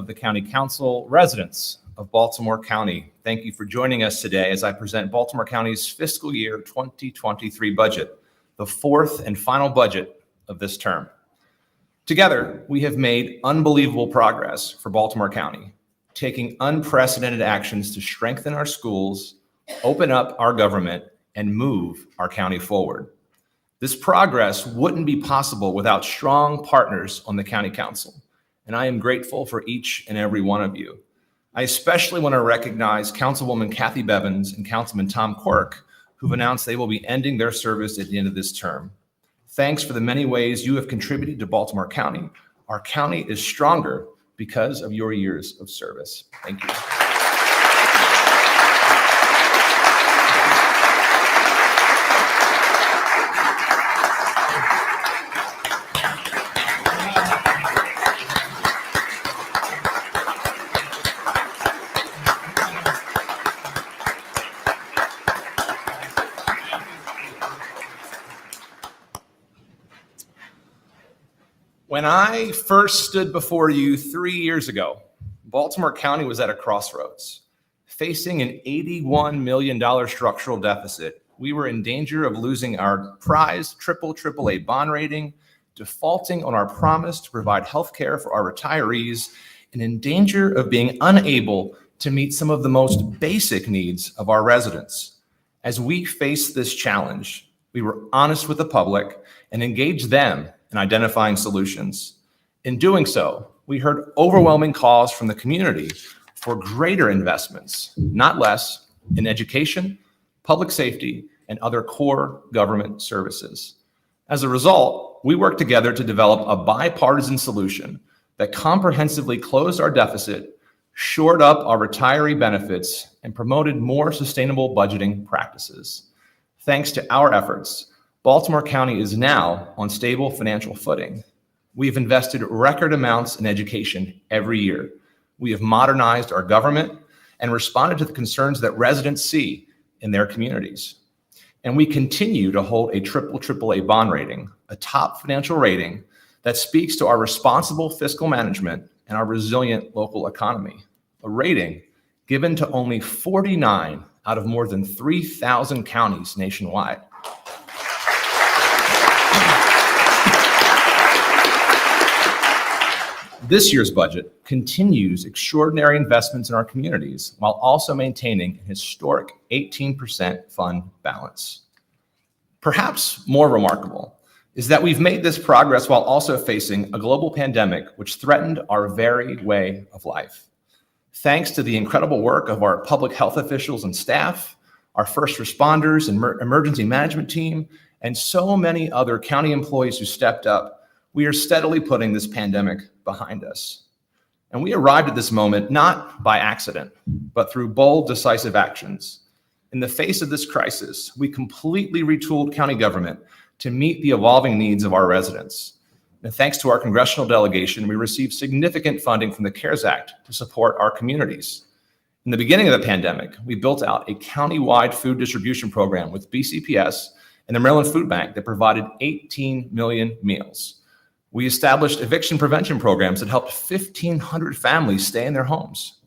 of the County Council, residents of Baltimore County, thank you for joining us today as I present Baltimore County's fiscal year 2023 budget, the fourth and final budget of this term. Together, we have made unbelievable progress for Baltimore County, taking unprecedented actions to strengthen our schools, open up our government, and move our county forward. This progress wouldn't be possible without strong partners on the County Council, and I am grateful for each and every one of you. I especially want to recognize Councilwoman Kathy Bevins and Councilman Tom Quirk, who've announced they will be ending their service at the end of this term. Thanks for the many ways you have contributed to Baltimore County. Our county is stronger because of your years of service. Thank you. When I first stood before you 3 years ago, Baltimore County was at a crossroads. Facing an $81 million structural deficit, we were in danger of losing our prized AAA bond rating, defaulting on our promise to provide health care for our retirees, and in danger of being unable to meet some of the most basic needs of our residents. As we faced this challenge, we were honest with the public and engaged them in identifying solutions. In doing so, we heard overwhelming calls from the community for greater investments, not less, in education, public safety, and other core government services. As a result, we worked together to develop a bipartisan solution that comprehensively closed our deficit, shored up our retiree benefits, and promoted more sustainable budgeting practices. Thanks to our efforts, Baltimore County is now on stable financial footing. We have invested record amounts in education every year. We have modernized our government and responded to the concerns that residents see in their communities. And we continue to hold a AAA bond rating, a top financial rating that speaks to our responsible fiscal management and our resilient local economy. A rating given to only 49 out of more than 3,000 counties nationwide. This year's budget continues extraordinary investments in our communities while also maintaining an historic 18% fund balance. Perhaps more remarkable is that we've made this progress while also facing a global pandemic which threatened our very way of life. Thanks to the incredible work of our public health officials and staff, our first responders and emergency management team, and so many other county employees who stepped up, we are steadily putting this pandemic behind us. And we arrived at this moment not by accident, but through bold, decisive actions. In the face of this crisis, we completely retooled county government to meet the evolving needs of our residents. And thanks to our congressional delegation, we received significant funding from the CARES Act to support our communities. In the beginning of the pandemic, we built out a county-wide food distribution program with BCPS and the Maryland Food Bank that provided 18 million meals. We established eviction prevention programs that helped 1,500 families stay in their homes.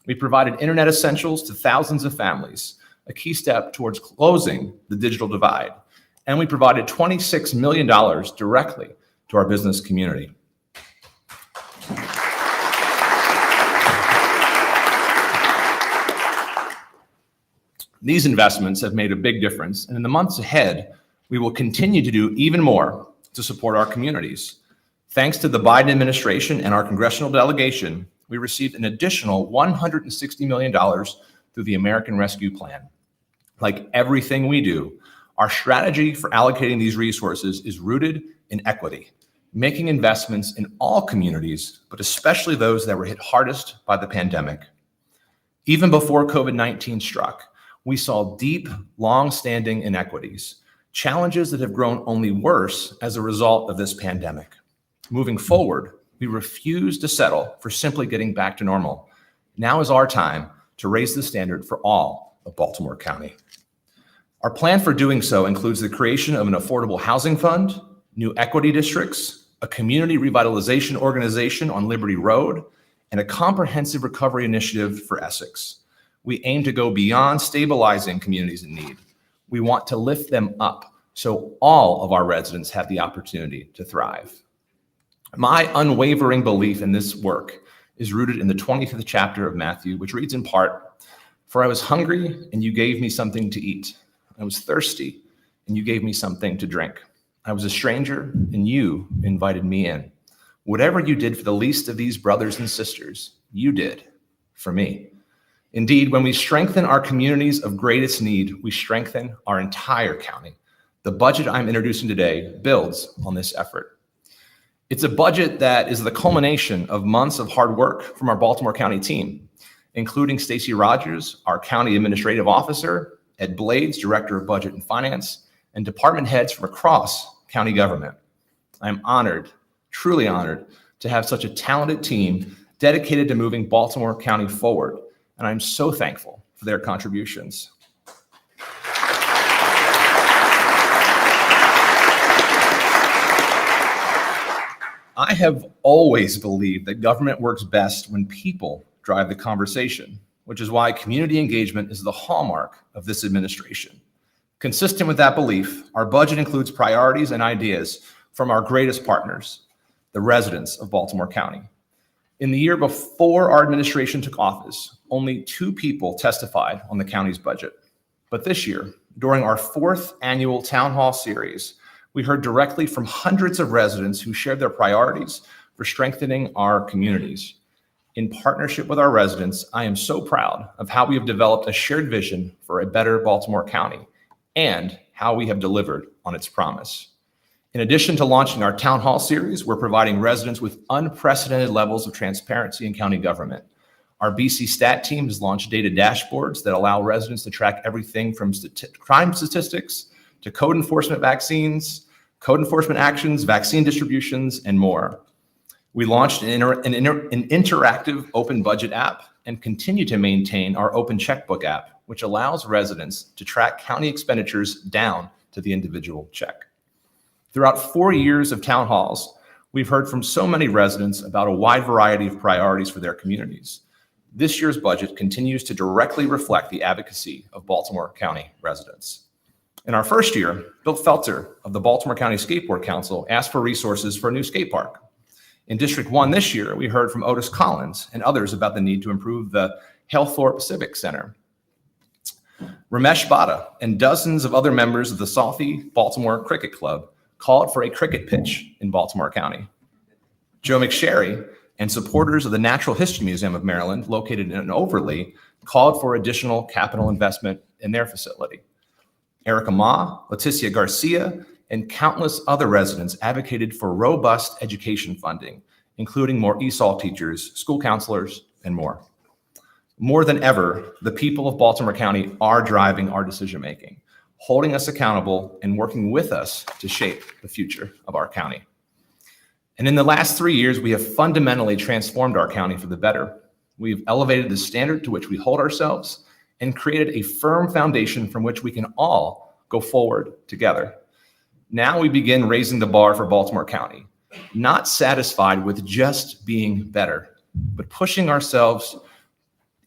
We provided internet essentials to thousands of families, a key step towards closing the digital divide. And we provided $26 million directly to our business community. These investments have made a big difference, and in the months ahead, we will continue to do even more to support our communities. Thanks to the Biden administration and our congressional delegation, we received an additional $160 million through the American Rescue Plan. Like everything we do, our strategy for allocating these resources is rooted in equity, making investments in all communities, but especially those that were hit hardest by the pandemic. Even before COVID-19 struck, we saw deep, long-standing inequities, challenges that have grown only worse as a result of this pandemic. Moving forward, we refuse to settle for simply getting back to normal. Now is our time to raise the standard for all of Baltimore County. Our plan for doing so includes the creation of an affordable housing fund, new equity districts, a community revitalization organization on Liberty Road, and a comprehensive recovery initiative for Essex. We aim to go beyond stabilizing communities in need. We want to lift them up so all of our residents have the opportunity to thrive. My unwavering belief in this work is rooted in the 25th chapter of Matthew, which reads in part, "For I was hungry, and you gave me something to eat. I was thirsty, and you gave me something to drink. I was a stranger, and you invited me in. Whatever you did for the least of these brothers and sisters, you did for me." Indeed, when we strengthen our communities of greatest need, we strengthen our entire county. The budget I'm introducing today builds on this effort. It's a budget that is the culmination of months of hard work from our Baltimore County team, including Stacy Rogers, our County Administrative Officer, Ed Blades, Director of Budget and Finance, and department heads from across county government. I'm honored, truly honored, to have such a talented team dedicated to moving Baltimore County forward, and I'm so thankful for their contributions. I have always believed that government works best when people drive the conversation, which is why community engagement is the hallmark of this administration. Consistent with that belief, our budget includes priorities and ideas from our greatest partners, the residents of Baltimore County. In the year before our administration took office, only 2 people testified on the county's budget. But this year, during our 4th annual town hall series, we heard directly from hundreds of residents who shared their priorities for strengthening our communities. In partnership with our residents, I am so proud of how we have developed a shared vision for a better Baltimore County and how we have delivered on its promise. In addition to launching our town hall series, we're providing residents with unprecedented levels of transparency in county government. Our BC Stat team has launched data dashboards that allow residents to track everything from crime statistics to code enforcement actions, vaccine distributions, and more. We launched an interactive open budget app and continue to maintain our open checkbook app, which allows residents to track county expenditures down to the individual check. Throughout 4 years of town halls, we've heard from so many residents about a wide variety of priorities for their communities. This year's budget continues to directly reflect the advocacy of Baltimore County residents. In our first year, Bill Felter of the Baltimore County Skateboard Council asked for resources for a new skate park. In District 1 this year, we heard from Otis Collins and others about the need to improve the Halethorpe Civic Center. Ramesh Bhatta and dozens of other members of the Southie Baltimore Cricket Club called for a cricket pitch in Baltimore County. Joe McSherry and supporters of the Natural History Museum of Maryland, located in Overlea, called for additional capital investment in their facility. Erica Ma, Leticia Garcia, and countless other residents advocated for robust education funding, including more ESOL teachers, school counselors, and more. More than ever, the people of Baltimore County are driving our decision-making, holding us accountable and working with us to shape the future of our county. And in the last 3 years, we have fundamentally transformed our county for the better. We've elevated the standard to which we hold ourselves and created a firm foundation from which we can all go forward together. Now we begin raising the bar for Baltimore County, not satisfied with just being better, but pushing ourselves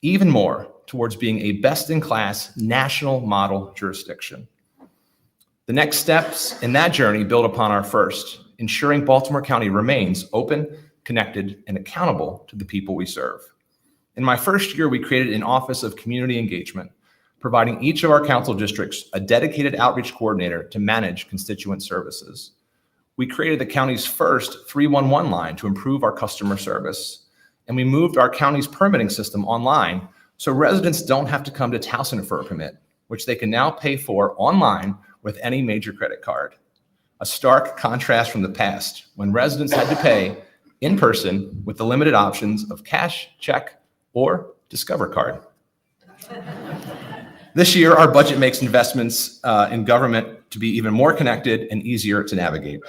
even more towards being a best-in-class national model jurisdiction. The next steps in that journey build upon our first, ensuring Baltimore County remains open, connected, and accountable to the people we serve. In my first year, we created an Office of Community Engagement, providing each of our council districts a dedicated outreach coordinator to manage constituent services. We created the county's first 311 line to improve our customer service, and we moved our county's permitting system online so residents don't have to come to Towson for a permit, which they can now pay for online with any major credit card. A stark contrast from the past, when residents had to pay in person with the limited options of cash, check, or Discover card. This year, our budget makes investments in government to be even more connected and easier to navigate.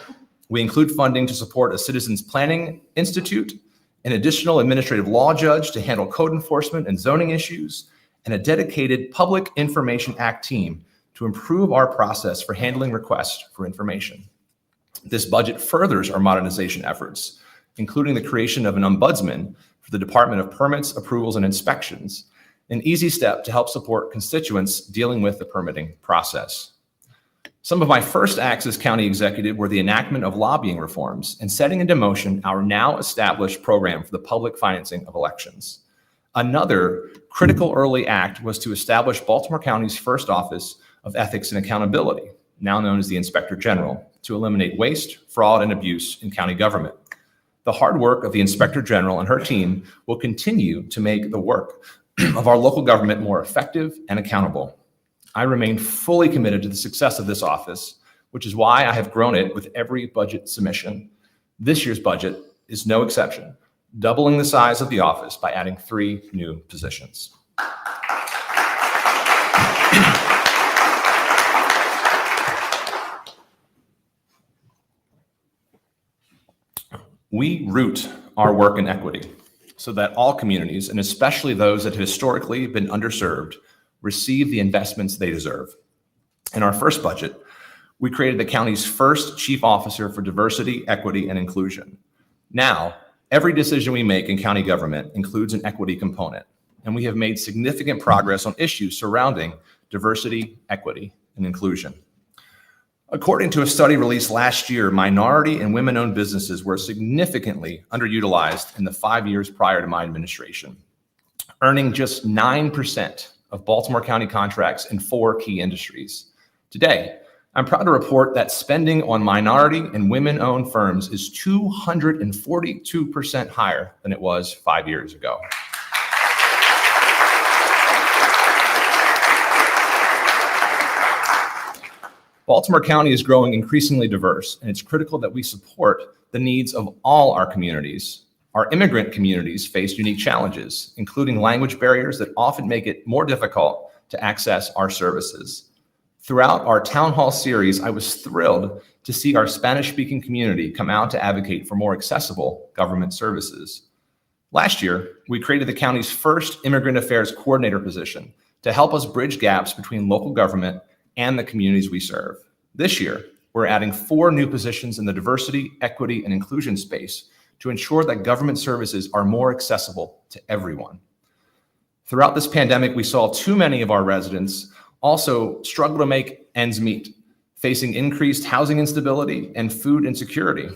We include funding to support a Citizens Planning Institute, an additional administrative law judge to handle code enforcement and zoning issues, and a dedicated Public Information Act team to improve our process for handling requests for information. This budget furthers our modernization efforts, including the creation of an ombudsman for the Department of Permits, Approvals, and Inspections, an easy step to help support constituents dealing with the permitting process. Some of my first acts as county executive were the enactment of lobbying reforms and setting into motion our now established program for the public financing of elections. Another critical early act was to establish Baltimore County's first Office of Ethics and Accountability, now known as the Inspector General, to eliminate waste, fraud, and abuse in county government. The hard work of the Inspector General and her team will continue to make the work of our local government more effective and accountable. I remain fully committed to the success of this office, which is why I have grown it with every budget submission. This year's budget is no exception, doubling the size of the office by adding 3 new positions. We root our work in equity so that all communities, and especially those that have historically been underserved, receive the investments they deserve. In our first budget, we created the county's first chief officer for diversity, equity, and inclusion. Now, every decision we make in county government includes an equity component, and we have made significant progress on issues surrounding diversity, equity, and inclusion. According to a study released last year, minority and women-owned businesses were significantly underutilized in the 5 years prior to my administration, earning just 9% of Baltimore County contracts in 4 key industries. Today, I'm proud to report that spending on minority and women-owned firms is 242% higher than it was 5 years ago. Baltimore County is growing increasingly diverse, and it's critical that we support the needs of all our communities. Our immigrant communities face unique challenges, including language barriers that often make it more difficult to access our services. Throughout our town hall series, I was thrilled to see our Spanish-speaking community come out to advocate for more accessible government services. Last year, we created the county's first immigrant affairs coordinator position to help us bridge gaps between local government and the communities we serve. This year, we're adding 4 new positions in the diversity, equity, and inclusion space to ensure that government services are more accessible to everyone. Throughout this pandemic, we saw too many of our residents also struggle to make ends meet, facing increased housing instability and food insecurity.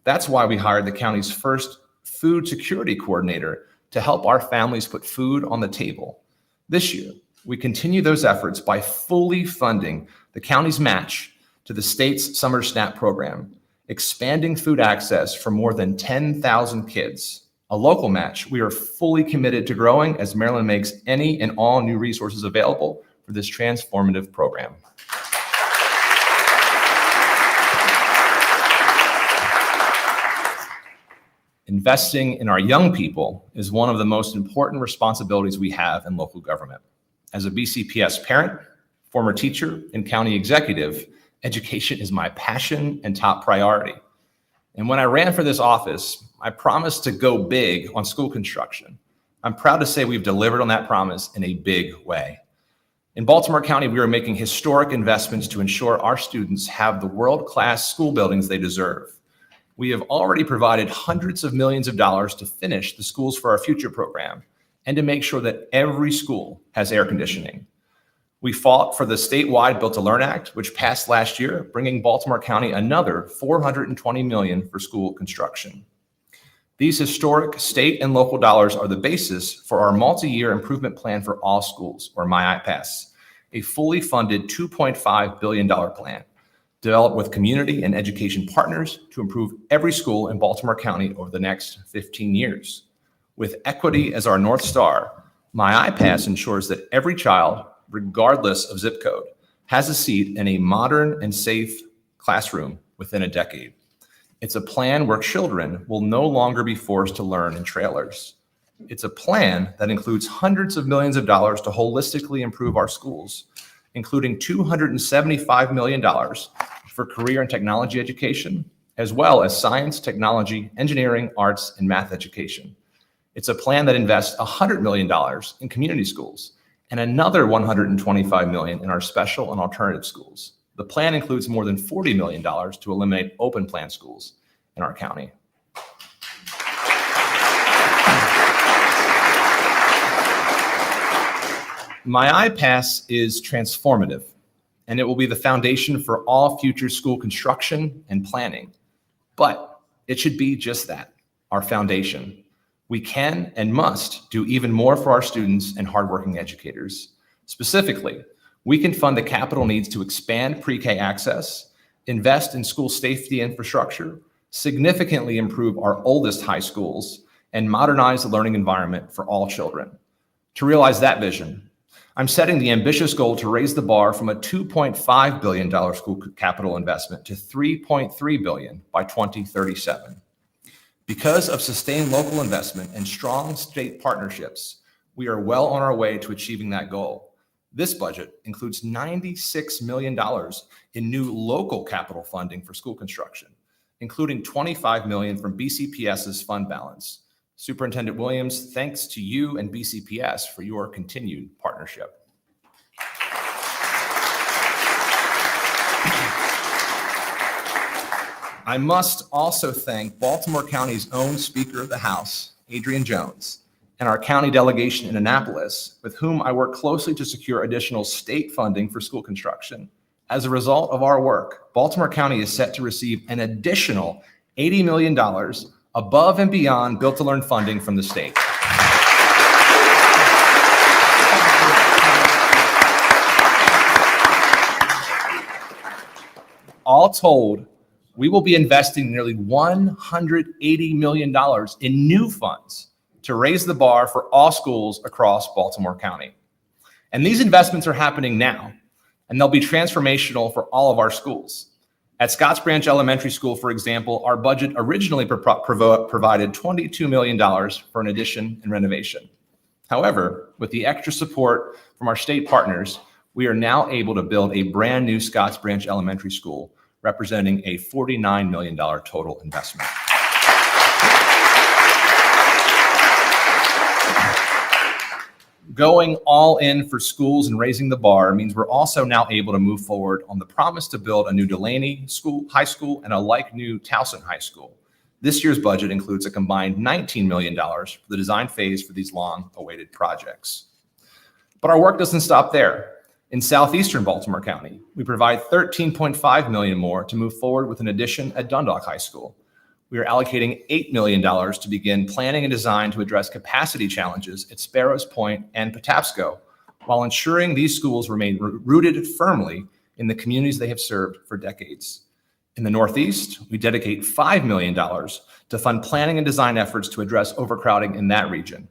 That's why we hired the county's first food security coordinator to help our families put food on the table. This year, we continue those efforts by fully funding the county's match to the state's Summer SNAP program, expanding food access for more than 10,000 kids. A local match we are fully committed to growing as Maryland makes any and all new resources available for this transformative program. Investing in our young people is one of the most important responsibilities we have in local government. As a BCPS parent, former teacher, and county executive, education is my passion and top priority. And when I ran for this office, I promised to go big on school construction. I'm proud to say we've delivered on that promise in a big way. In Baltimore County, we are making historic investments to ensure our students have the world-class school buildings they deserve. We have already provided hundreds of millions of dollars to finish the Schools for Our Future program and to make sure that every school has air conditioning. We fought for the statewide Built to Learn Act, which passed last year, bringing Baltimore County another $420 million for school construction. These historic state and local dollars are the basis for our multi-year improvement plan for all schools, or MyIPass, a fully funded $2.5 billion plan developed with community and education partners to improve every school in Baltimore County over the next 15 years. With equity as our North Star, MyIPass ensures that every child, regardless of zip code, has a seat in a modern and safe classroom within a decade. It's a plan where children will no longer be forced to learn in trailers. It's a plan that includes hundreds of millions of dollars to holistically improve our schools, including $275 million for career and technology education, as well as science, technology, engineering, arts, and math education. It's a plan that invests $100 million in community schools and another $125 million in our special and alternative schools. The plan includes more than $40 million to eliminate open plan schools in our county. My iPass is transformative, and it will be the foundation for all future school construction and planning. But it should be just that, our foundation. We can and must do even more for our students and hardworking educators. Specifically, we can fund the capital needs to expand pre-K access, invest in school safety infrastructure, significantly improve our oldest high schools, and modernize the learning environment for all children. To realize that vision, I'm setting the ambitious goal to raise the bar from a $2.5 billion school capital investment to $3.3 billion by 2037. Because of sustained local investment and strong state partnerships, we are well on our way to achieving that goal. This budget includes $96 million in new local capital funding for school construction, including $25 million from BCPS's fund balance. Superintendent Williams, thanks to you and BCPS for your continued partnership. I must also thank Baltimore County's own Speaker of the House, Adrian Jones, and our county delegation in Annapolis, with whom I work closely to secure additional state funding for school construction. As a result of our work, Baltimore County is set to receive an additional $80 million above and beyond Built to Learn funding from the state. All told, we will be investing nearly $180 million in new funds to raise the bar for all schools across Baltimore County. And these investments are happening now, and they'll be transformational for all of our schools. At Scotts Branch Elementary School, for example, our budget originally provided $22 million for an addition and renovation. However, with the extra support from our state partners, we are now able to build a brand new Scotts Branch Elementary School, representing a $49 million total investment. Going all in for schools and raising the bar means we're also now able to move forward on the promise to build a new Delaney High School and a like-new Towson High School. This year's budget includes a combined $19 million for the design phase for these long-awaited projects. But our work doesn't stop there. In southeastern Baltimore County, we provide $13.5 million more to move forward with an addition at Dundalk High School. We are allocating $8 million to begin planning and design to address capacity challenges at Sparrows Point and Patapsco, while ensuring these schools remain rooted firmly in the communities they have served for decades. In the Northeast, we dedicate $5 million to fund planning and design efforts to address overcrowding in that region.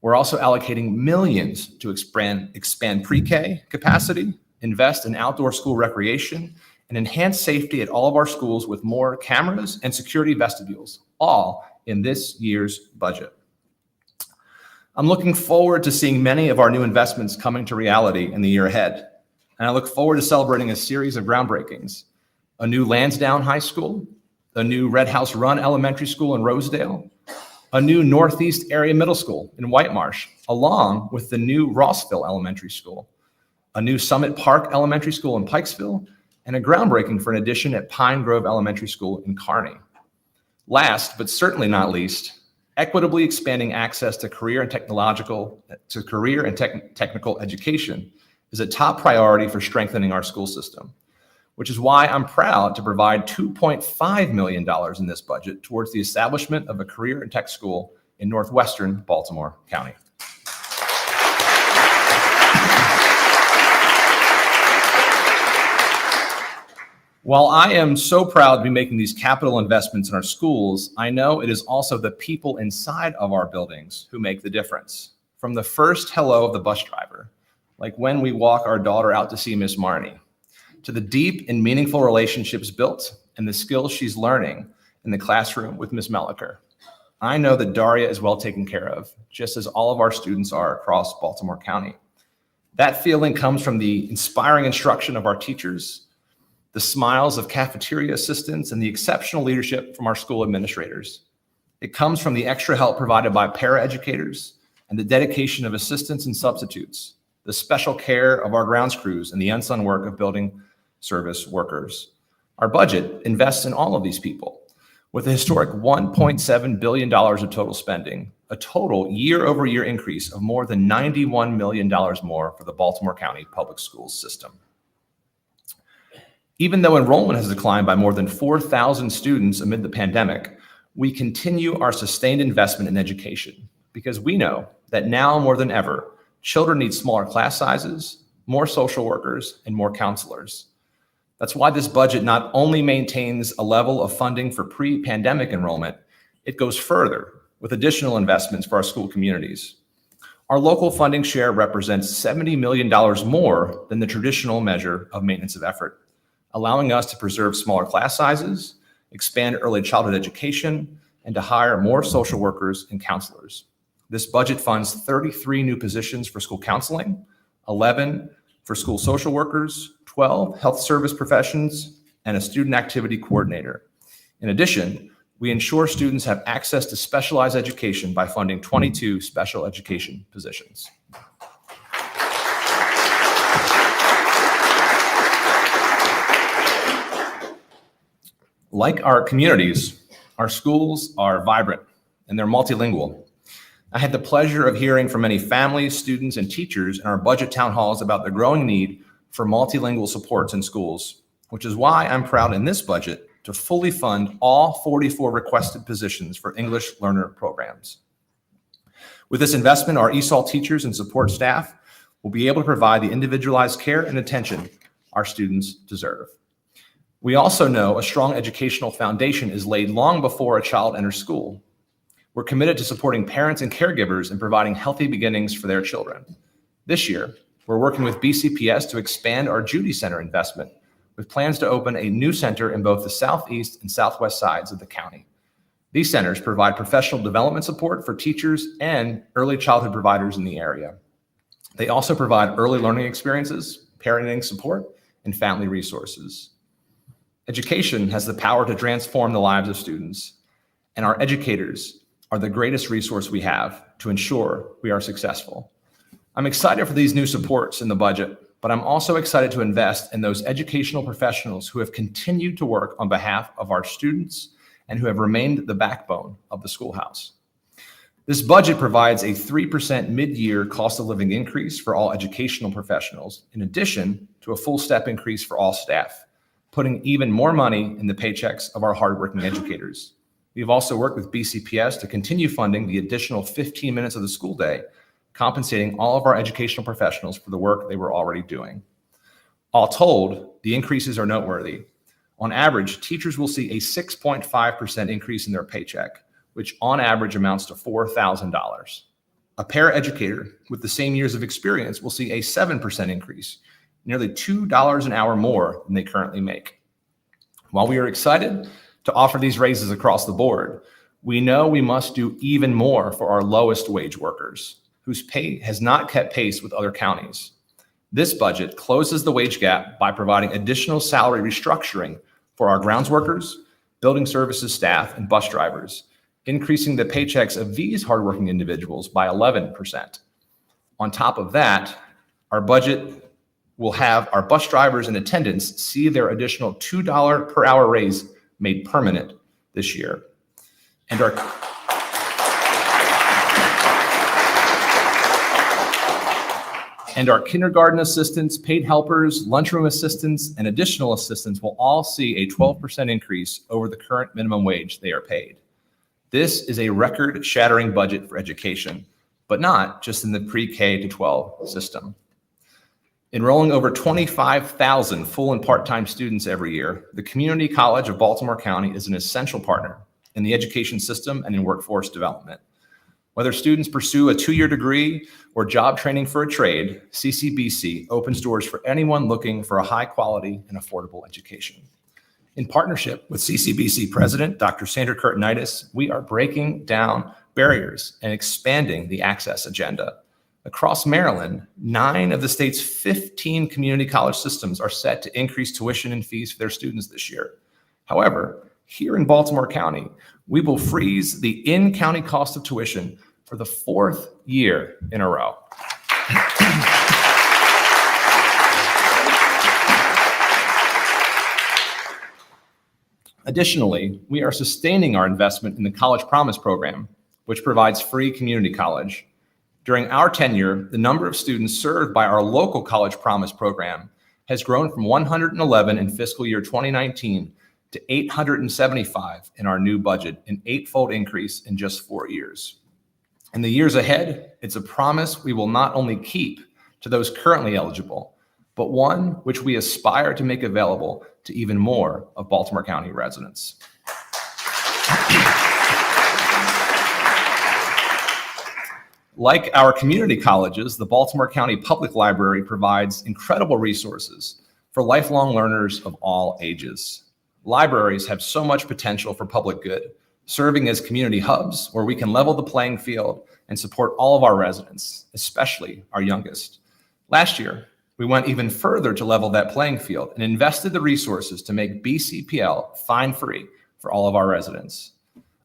We're also allocating millions to expand pre-K capacity, invest in outdoor school recreation, and enhance safety at all of our schools with more cameras and security vestibules, all in this year's budget. I'm looking forward to seeing many of our new investments coming to reality in the year ahead. And I look forward to celebrating a series of groundbreakings: a new Lansdowne High School, a new Red House Run Elementary School in Rosedale, a new Northeast Area Middle School in White Marsh, along with the new Rossville Elementary School, a new Summit Park Elementary School in Pikesville, and a groundbreaking for an addition at Pine Grove Elementary School in Kearney. Last, but certainly not least, equitably expanding access to career and technical education is a top priority for strengthening our school system, which is why I'm proud to provide $2.5 million in this budget towards the establishment of a career and tech school in northwestern Baltimore County. While I am so proud to be making these capital investments in our schools, I know it is also the people inside of our buildings who make the difference. From the first hello of the bus driver, like when we walk our daughter out to see Miss Marnie, to the deep and meaningful relationships built and the skills she's learning in the classroom with Miss Melliker. I know that Daria is well taken care of, just as all of our students are across Baltimore County. That feeling comes from the inspiring instruction of our teachers, the smiles of cafeteria assistants, and the exceptional leadership from our school administrators. It comes from the extra help provided by paraeducators and the dedication of assistants and substitutes, the special care of our grounds crews, and the unsung work of building service workers. Our budget invests in all of these people. With a historic $1.7 billion of total spending, a total year-over-year increase of more than $91 million more for the Baltimore County Public Schools system. Even though enrollment has declined by more than 4,000 students amid the pandemic, we continue our sustained investment in education because we know that now more than ever, children need smaller class sizes, more social workers, and more counselors. That's why this budget not only maintains a level of funding for pre-pandemic enrollment, it goes further with additional investments for our school communities. Our local funding share represents $70 million more than the traditional measure of maintenance of effort, allowing us to preserve smaller class sizes, expand early childhood education, and to hire more social workers and counselors. This budget funds 33 new positions for school counseling, 11 for school social workers, 12 health service professions, and a student activity coordinator. In addition, we ensure students have access to specialized education by funding 22 special education positions. Like our communities, our schools are vibrant and they're multilingual. I had the pleasure of hearing from many families, students, and teachers in our budget town halls about the growing need for multilingual supports in schools, which is why I'm proud in this budget to fully fund all 44 requested positions for English learner programs. With this investment, our ESOL teachers and support staff will be able to provide the individualized care and attention our students deserve. We also know a strong educational foundation is laid long before a child enters school. We're committed to supporting parents and caregivers and providing healthy beginnings for their children. This year, we're working with BCPS to expand our Judy Center investment, with plans to open a new center in both the southeast and southwest sides of the county. These centers provide professional development support for teachers and early childhood providers in the area. They also provide early learning experiences, parenting support, and family resources. Education has the power to transform the lives of students, and our educators are the greatest resource we have to ensure we are successful. I'm excited for these new supports in the budget, but I'm also excited to invest in those educational professionals who have continued to work on behalf of our students and who have remained the backbone of the schoolhouse. This budget provides a 3% mid-year cost of living increase for all educational professionals, in addition to a full step increase for all staff, putting even more money in the paychecks of our hardworking educators. We've also worked with BCPS to continue funding the additional 15 minutes of the school day, compensating all of our educational professionals for the work they were already doing. All told, the increases are noteworthy. On average, teachers will see a 6.5% increase in their paycheck, which on average amounts to $4,000. A paraeducator with the same years of experience will see a 7% increase, nearly $2 an hour more than they currently make. While we are excited to offer these raises across the board, we know we must do even more for our lowest wage workers, whose pay has not kept pace with other counties. This budget closes the wage gap by providing additional salary restructuring for our grounds workers, building services staff, and bus drivers, increasing the paychecks of these hardworking individuals by 11%. On top of that, our budget will have our bus drivers and attendants see their additional $2 per hour raise made permanent this year. And our kindergarten assistants, paid helpers, lunchroom assistants, and additional assistants will all see a 12% increase over the current minimum wage they are paid. This is a record-shattering budget for education, but not just in the pre-K to 12 system. Enrolling over 25,000 full and part-time students every year, the Community College of Baltimore County is an essential partner in the education system and in workforce development. Whether students pursue a 2-year degree or job training for a trade, CCBC opens doors for anyone looking for a high-quality and affordable education. In partnership with CCBC President Dr. Sandra Curtinitis, we are breaking down barriers and expanding the access agenda. Across Maryland, 9 of the state's 15 community college systems are set to increase tuition and fees for their students this year. However, here in Baltimore County, we will freeze the in-county cost of tuition for the 4th year in a row. Additionally, we are sustaining our investment in the College Promise program, which provides free community college. During our tenure, the number of students served by our local College Promise program has grown from 111 in fiscal year 2019 to 875 in our new budget, an 8-fold increase in just 4 years. In the years ahead, it's a promise we will not only keep to those currently eligible, but one which we aspire to make available to even more of Baltimore County residents. Like our community colleges, the Baltimore County Public Library provides incredible resources for lifelong learners of all ages. Libraries have so much potential for public good, serving as community hubs where we can level the playing field and support all of our residents, especially our youngest. Last year, we went even further to level that playing field and invested the resources to make BCPL fine-free for all of our residents.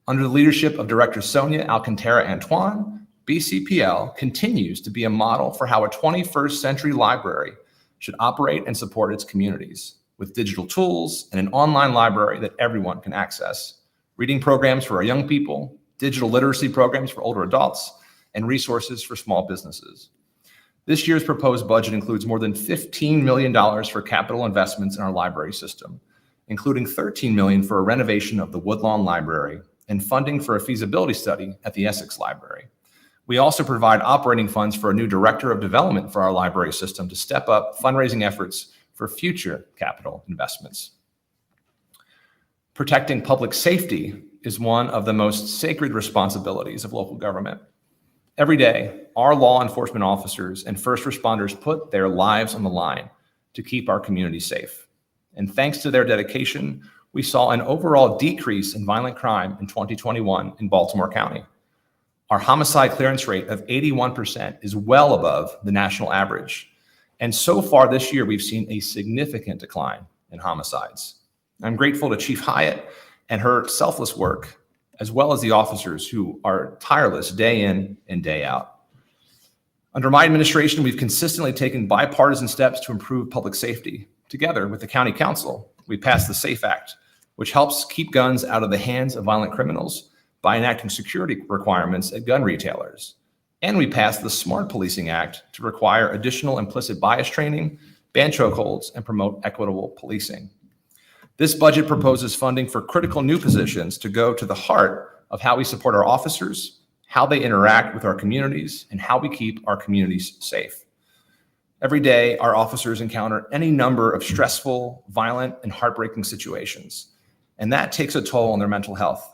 Under the leadership of Director Sonia Alcantara-Antoine, BCPL continues to be a model for how a 21st century library should operate and support its communities, with digital tools and an online library that everyone can access, reading programs for our young people, digital literacy programs for older adults, and resources for small businesses. This year's proposed budget includes more than $15 million for capital investments in our library system, including $13 million for a renovation of the Woodlawn Library and funding for a feasibility study at the Essex Library. We also provide operating funds for a new director of development for our library system to step up fundraising efforts for future capital investments. Protecting public safety is one of the most sacred responsibilities of local government. Every day, our law enforcement officers and first responders put their lives on the line to keep our community safe. And thanks to their dedication, we saw an overall decrease in violent crime in 2021 in Baltimore County. Our homicide clearance rate of 81% is well above the national average. And so far this year, we've seen a significant decline in homicides. I'm grateful to Chief Hyatt and her selfless work, as well as the officers who are tireless day in and day out. Under my administration, we've consistently taken bipartisan steps to improve public safety. Together with the County Council, we passed the SAFE Act, which helps keep guns out of the hands of violent criminals by enacting security requirements at gun retailers. And we passed the Smart Policing Act to require additional implicit bias training, ban chokeholds, and promote equitable policing. This budget proposes funding for critical new positions to go to the heart of how we support our officers, how they interact with our communities, and how we keep our communities safe. Every day, our officers encounter any number of stressful, violent, and heartbreaking situations, and that takes a toll on their mental health.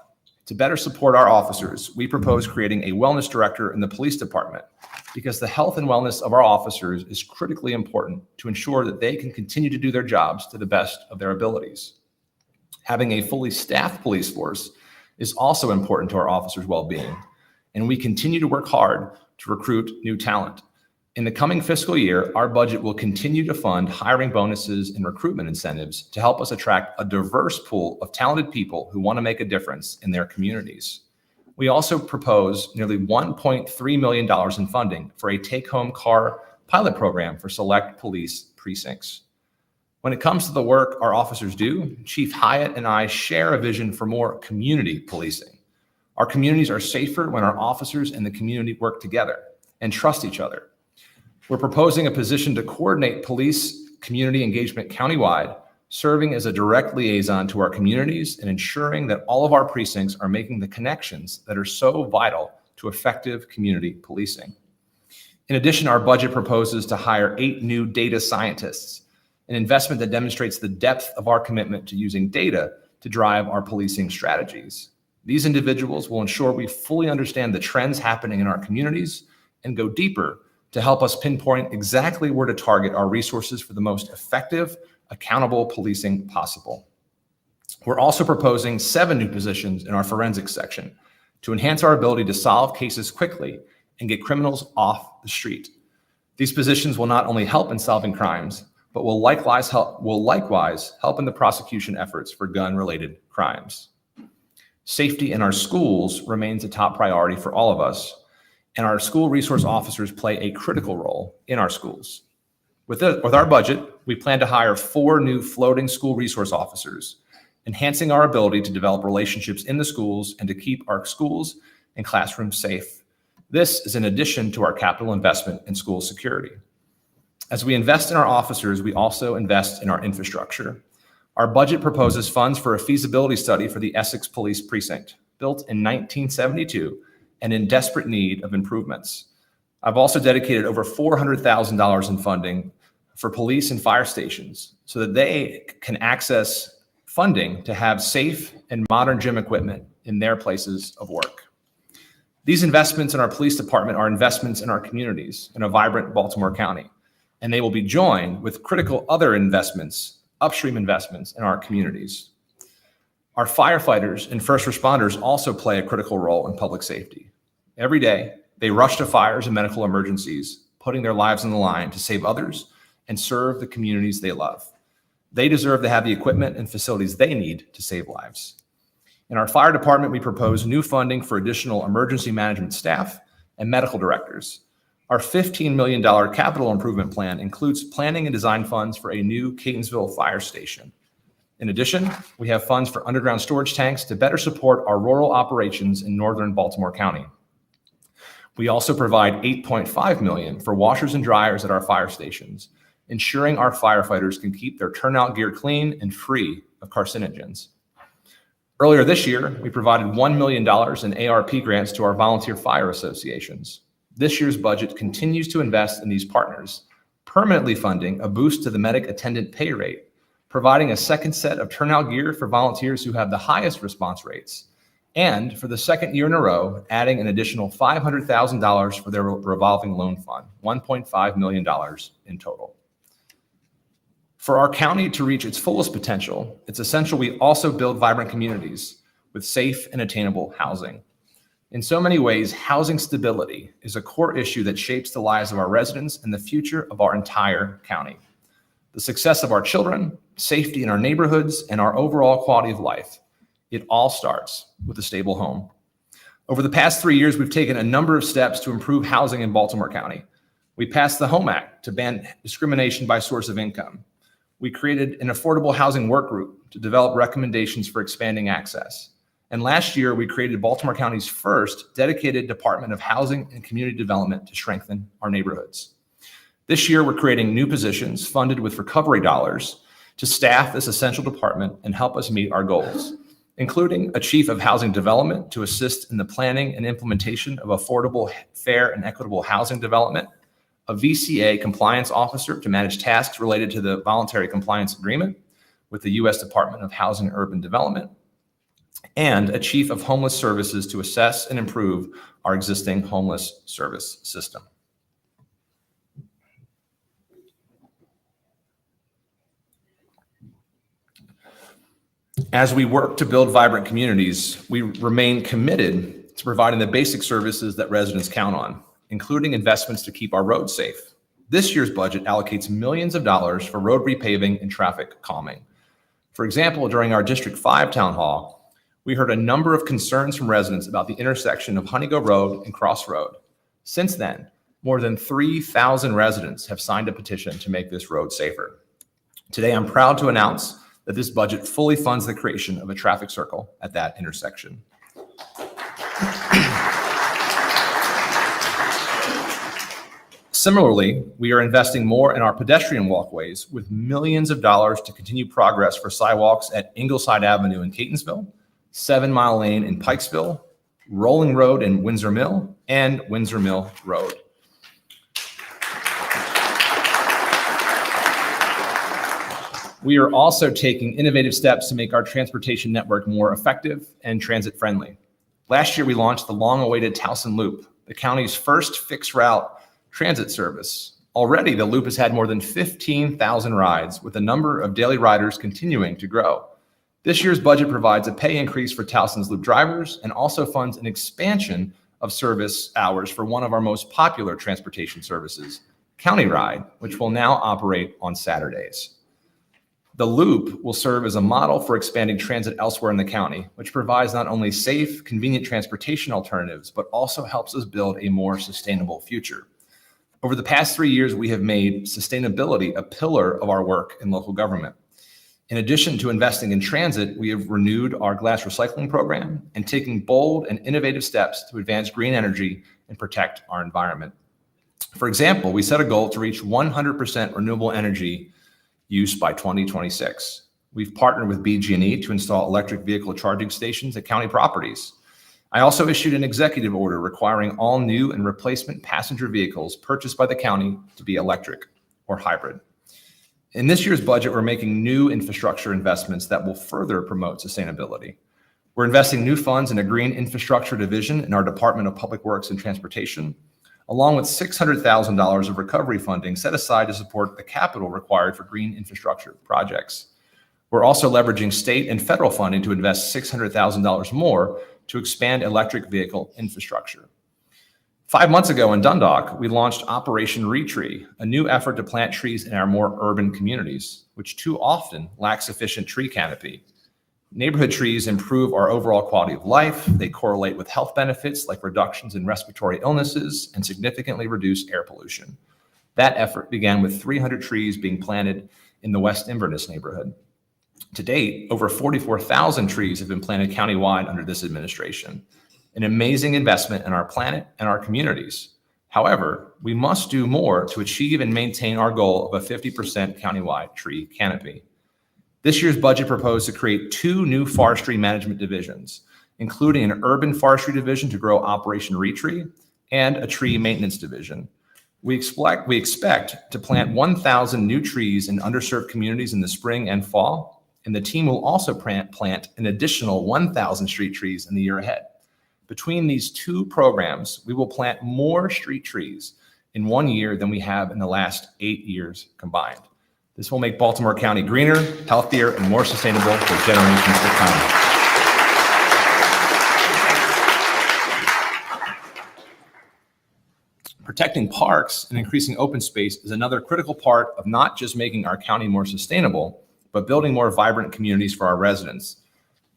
To better support our officers, we propose creating a wellness director in the police department because the health and wellness of our officers is critically important to ensure that they can continue to do their jobs to the best of their abilities. Having a fully staffed police force is also important to our officers' well-being, and we continue to work hard to recruit new talent. In the coming fiscal year, our budget will continue to fund hiring bonuses and recruitment incentives to help us attract a diverse pool of talented people who want to make a difference in their communities. We also propose nearly $1.3 million in funding for a take-home car pilot program for select police precincts. When it comes to the work our officers do, Chief Hyatt and I share a vision for more community policing. Our communities are safer when our officers and the community work together and trust each other. We're proposing a position to coordinate police community engagement countywide, serving as a direct liaison to our communities and ensuring that all of our precincts are making the connections that are so vital to effective community policing. In addition, our budget proposes to hire 8 new data scientists, an investment that demonstrates the depth of our commitment to using data to drive our policing strategies. These individuals will ensure we fully understand the trends happening in our communities and go deeper to help us pinpoint exactly where to target our resources for the most effective, accountable policing possible. We're also proposing 7 new positions in our forensics section to enhance our ability to solve cases quickly and get criminals off the street. These positions will not only help in solving crimes, but will likewise help in the prosecution efforts for gun-related crimes. Safety in our schools remains a top priority for all of us, and our school resource officers play a critical role in our schools. With our budget, we plan to hire 4 new floating school resource officers enhancing our ability to develop relationships in the schools and to keep our schools and classrooms safe. This is in addition to our capital investment in school security. As we invest in our officers, we also invest in our infrastructure. Our budget proposes funds for a feasibility study for the Essex Police Precinct, built in 1972 and in desperate need of improvements. I've also dedicated over $400,000 in funding for police and fire stations so that they can access funding to have safe and modern gym equipment in their places of work. These investments in our police department are investments in our communities in a vibrant Baltimore County, and they will be joined with critical other investments, upstream investments in our communities. Our firefighters and first responders also play a critical role in public safety. Every day, they rush to fires and medical emergencies, putting their lives on the line to save others and serve the communities they love. They deserve to have the equipment and facilities they need to save lives. In our fire department, we propose new funding for additional emergency management staff and medical directors. Our $15 million capital improvement plan includes planning and design funds for a new Catonsville fire station. In addition, we have funds for underground storage tanks to better support our rural operations in northern Baltimore County. We also provide $8.5 million for washers and dryers at our fire stations, ensuring our firefighters can keep their turnout gear clean and free of carcinogens. Earlier this year, we provided $1 million in ARP grants to our volunteer fire associations. This year's budget continues to invest in these partners, permanently funding a boost to the medic attendant pay rate, providing a second set of turnout gear for volunteers who have the highest response rates, and for the second year in a row, adding an additional $500,000 for their revolving loan fund, $1.5 million in total. For our county to reach its fullest potential, it's essential we also build vibrant communities with safe and attainable housing. In so many ways, housing stability is a core issue that shapes the lives of our residents and the future of our entire county. The success of our children, safety in our neighborhoods, and our overall quality of life, it all starts with a stable home. Over the past 3 years, we've taken a number of steps to improve housing in Baltimore County. We passed the Home Act to ban discrimination by source of income. We created an affordable housing work group to develop recommendations for expanding access. And last year, we created Baltimore County's first dedicated Department of Housing and Community Development to strengthen our neighborhoods. This year, we're creating new positions funded with recovery dollars to staff this essential department and help us meet our goals, including a chief of housing development to assist in the planning and implementation of affordable, fair, and equitable housing development, a VCA compliance officer to manage tasks related to the voluntary compliance agreement with the U.S. Department of Housing and Urban Development, and a chief of homeless services to assess and improve our existing homeless service system. As we work to build vibrant communities, we remain committed to providing the basic services that residents count on, including investments to keep our roads safe. This year's budget allocates millions of dollars for road repaving and traffic calming. For example, during our District 5 town hall, we heard a number of concerns from residents about the intersection of Honeygo Road and Cross Road. Since then, more than 3,000 residents have signed a petition to make this road safer. Today, I'm proud to announce that this budget fully funds the creation of a traffic circle at that intersection. Similarly, we are investing more in our pedestrian walkways with millions of dollars to continue progress for sidewalks at Ingleside Avenue in Catonsville, 7 Mile Lane in Pikesville, Rolling Road in Windsor Mill, and Windsor Mill Road. We are also taking innovative steps to make our transportation network more effective and transit-friendly. Last year, we launched the long-awaited Towson Loop, the county's first fixed-route transit service. Already, the Loop has had more than 15,000 rides, with the number of daily riders continuing to grow. This year's budget provides a pay increase for Towson's Loop drivers and also funds an expansion of service hours for one of our most popular transportation services, County Ride, which will now operate on Saturdays. The Loop will serve as a model for expanding transit elsewhere in the county, which provides not only safe, convenient transportation alternatives, but also helps us build a more sustainable future. Over the past 3 years, we have made sustainability a pillar of our work in local government. In addition to investing in transit, we have renewed our glass recycling program and taking bold and innovative steps to advance green energy and protect our environment. For example, we set a goal to reach 100% renewable energy use by 2026. We've partnered with BG&E to install electric vehicle charging stations at county properties. I also issued an executive order requiring all new and replacement passenger vehicles purchased by the county to be electric or hybrid. In this year's budget, we're making new infrastructure investments that will further promote sustainability. We're investing new funds in a green infrastructure division in our Department of Public Works and Transportation, along with $600,000 of recovery funding set aside to support the capital required for green infrastructure projects. We're also leveraging state and federal funding to invest $600,000 more to expand electric vehicle infrastructure. 5 months ago in Dundalk, we launched Operation Retree, a new effort to plant trees in our more urban communities, which too often lack sufficient tree canopy. Neighborhood trees improve our overall quality of life. They correlate with health benefits like reductions in respiratory illnesses and significantly reduce air pollution. That effort began with 300 trees being planted in the West Inverness neighborhood. To date, over 44,000 trees have been planted countywide under this administration, an amazing investment in our planet and our communities. However, we must do more to achieve and maintain our goal of a 50% countywide tree canopy. This year's budget proposed to create 2 new forestry management divisions, including an urban forestry division to grow Operation Retree and a tree maintenance division. We expect to plant 1,000 new trees in underserved communities in the spring and fall, and the team will also plant an additional 1,000 street trees in the year ahead. Between these 2 programs, we will plant more street trees in 1 year than we have in the last 8 years combined. This will make Baltimore County greener, healthier, and more sustainable for generations to come. Protecting parks and increasing open space is another critical part of not just making our county more sustainable, but building more vibrant communities for our residents.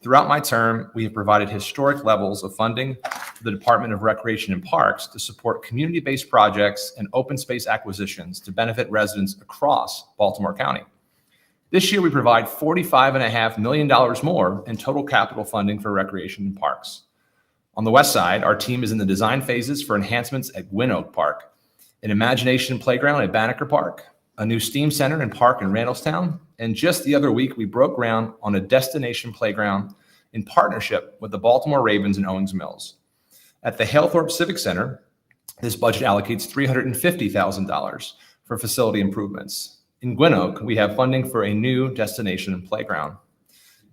Throughout my term, we have provided historic levels of funding to the Department of Recreation and Parks to support community-based projects and open space acquisitions to benefit residents across Baltimore County. This year, we provide $45.5 million more in total capital funding for recreation and parks. On the west side, our team is in the design phases for enhancements at Gwynn Oak Park, an imagination playground at Banneker Park, a new STEAM center and park in Randallstown, and just the other week, we broke ground on a destination playground in partnership with the Baltimore Ravens and Owings Mills. At the Halethorpe Civic Center, this budget allocates $350,000 for facility improvements. In Gwynn Oak, we have funding for a new destination playground.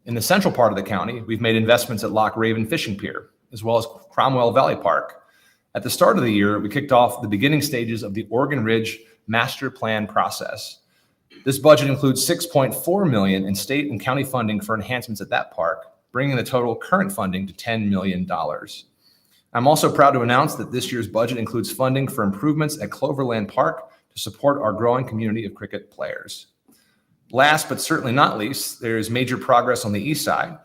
In the central part of the county, we've made investments at Loch Raven Fishing Pier, as well as Cromwell Valley Park. At the start of the year, we kicked off the beginning stages of the Oregon Ridge Master Plan process. This budget includes $6.4 million in state and county funding for enhancements at that park, bringing the total current funding to $10 million. I'm also proud to announce that this year's budget includes funding for improvements at Cloverland Park to support our growing community of cricket players. Last but certainly not least, there is major progress on the east side,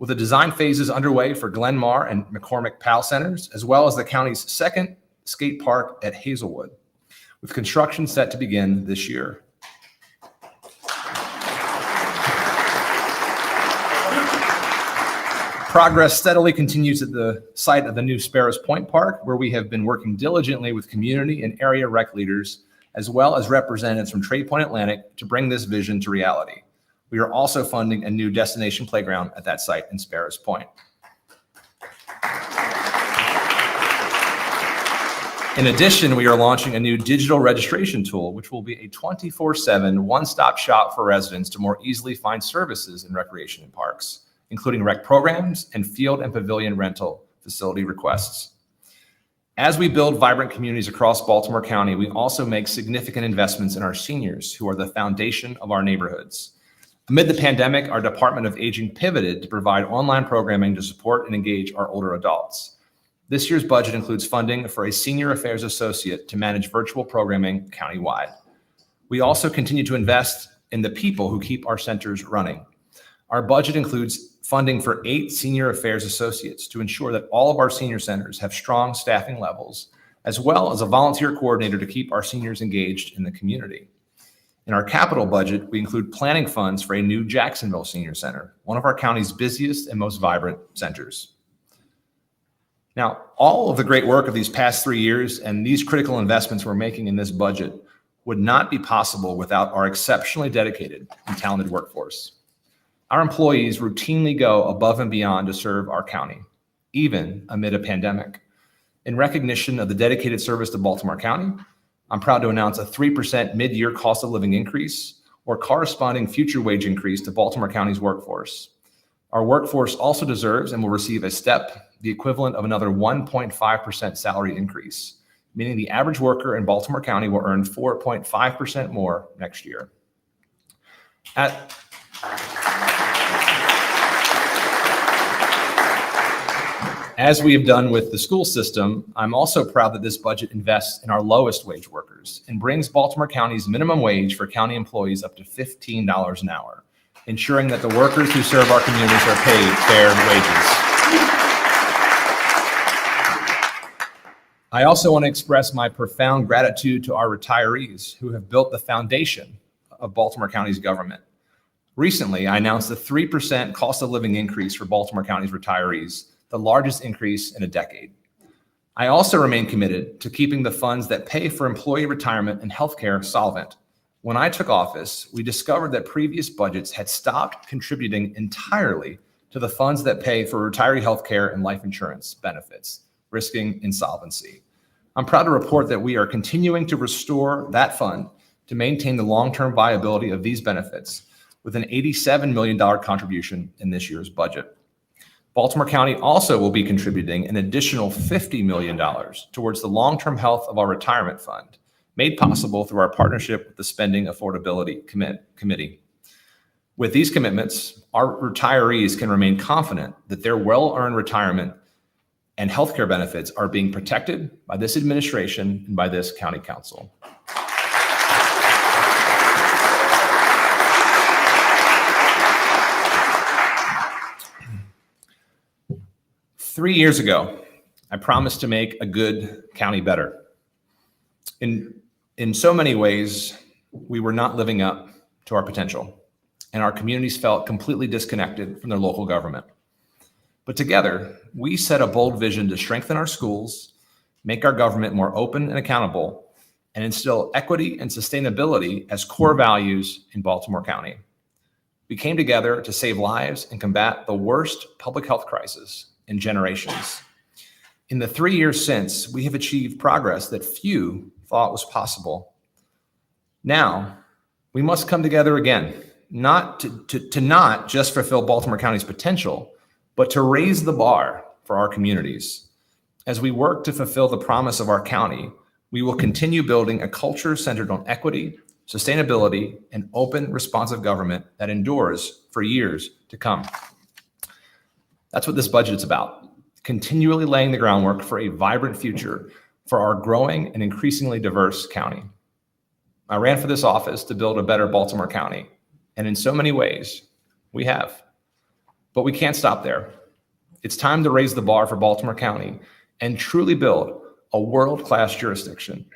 with the design phases underway for Glenmar and McCormick Powell Centers, as well as the county's second skate park at Hazelwood, with construction set to begin this year. Progress steadily continues at the site of the new Sparrows Point Park, where we have been working diligently with community and area rec leaders, as well as representatives from Trade Point Atlantic to bring this vision to reality. We are also funding a new destination playground at that site in Sparrows Point. In addition, we are launching a new digital registration tool, which will be a 24/7 one-stop shop for residents to more easily find services in recreation and parks, including rec programs and field and pavilion rental facility requests. As we build vibrant communities across Baltimore County, we also make significant investments in our seniors, who are the foundation of our neighborhoods. Amid the pandemic, our Department of Aging pivoted to provide online programming to support and engage our older adults. This year's budget includes funding for a senior affairs associate to manage virtual programming countywide. We also continue to invest in the people who keep our centers running. Our budget includes funding for 8 senior affairs associates to ensure that all of our senior centers have strong staffing levels, as well as a volunteer coordinator to keep our seniors engaged in the community. In our capital budget, we include planning funds for a new Jacksonville Senior Center, one of our county's busiest and most vibrant centers. Now, all of the great work of these past 3 years and these critical investments we're making in this budget would not be possible without our exceptionally dedicated and talented workforce. Our employees routinely go above and beyond to serve our county, even amid a pandemic. In recognition of the dedicated service to Baltimore County, I'm proud to announce a 3% mid-year cost of living increase or corresponding future wage increase to Baltimore County's workforce. Our workforce also deserves and will receive a step, the equivalent of another 1.5% salary increase, meaning the average worker in Baltimore County will earn 4.5% more next year. As we have done with the school system, I'm also proud that this budget invests in our lowest wage workers and brings Baltimore County's minimum wage for county employees up to $15 an hour, ensuring that the workers who serve our communities are paid fair wages. I also want to express my profound gratitude to our retirees who have built the foundation of Baltimore County's government. Recently, I announced a 3% cost of living increase for Baltimore County's retirees, the largest increase in a decade. I also remain committed to keeping the funds that pay for employee retirement and healthcare solvent. When I took office, we discovered that previous budgets had stopped contributing entirely to the funds that pay for retiree healthcare and life insurance benefits, risking insolvency. I'm proud to report that we are continuing to restore that fund to maintain the long-term viability of these benefits with an $87 million contribution in this year's budget. Baltimore County also will be contributing an additional $50 million towards the long-term health of our retirement fund, made possible through our partnership with the Spending Affordability Committee. With these commitments, our retirees can remain confident that their well-earned retirement and healthcare benefits are being protected by this administration and by this county council. Three years ago, I promised to make a good county better. In so many ways, we were not living up to our potential, and our communities felt completely disconnected from their local government. But together, we set a bold vision to strengthen our schools, make our government more open and accountable, and instill equity and sustainability as core values in Baltimore County. We came together to save lives and combat the worst public health crisis in generations. In the 3 years since, we have achieved progress that few thought was possible. Now, we must come together again, not just fulfill Baltimore County's potential, but to raise the bar for our communities. As we work to fulfill the promise of our county, we will continue building a culture centered on equity, sustainability, and open, responsive government that endures for years to come. That's what this budget is about, continually laying the groundwork for a vibrant future for our growing and increasingly diverse county. I ran for this office to build a better Baltimore County, and in so many ways, we have. But we can't stop there. It's time to raise the bar for Baltimore County and truly build a world-class jurisdiction,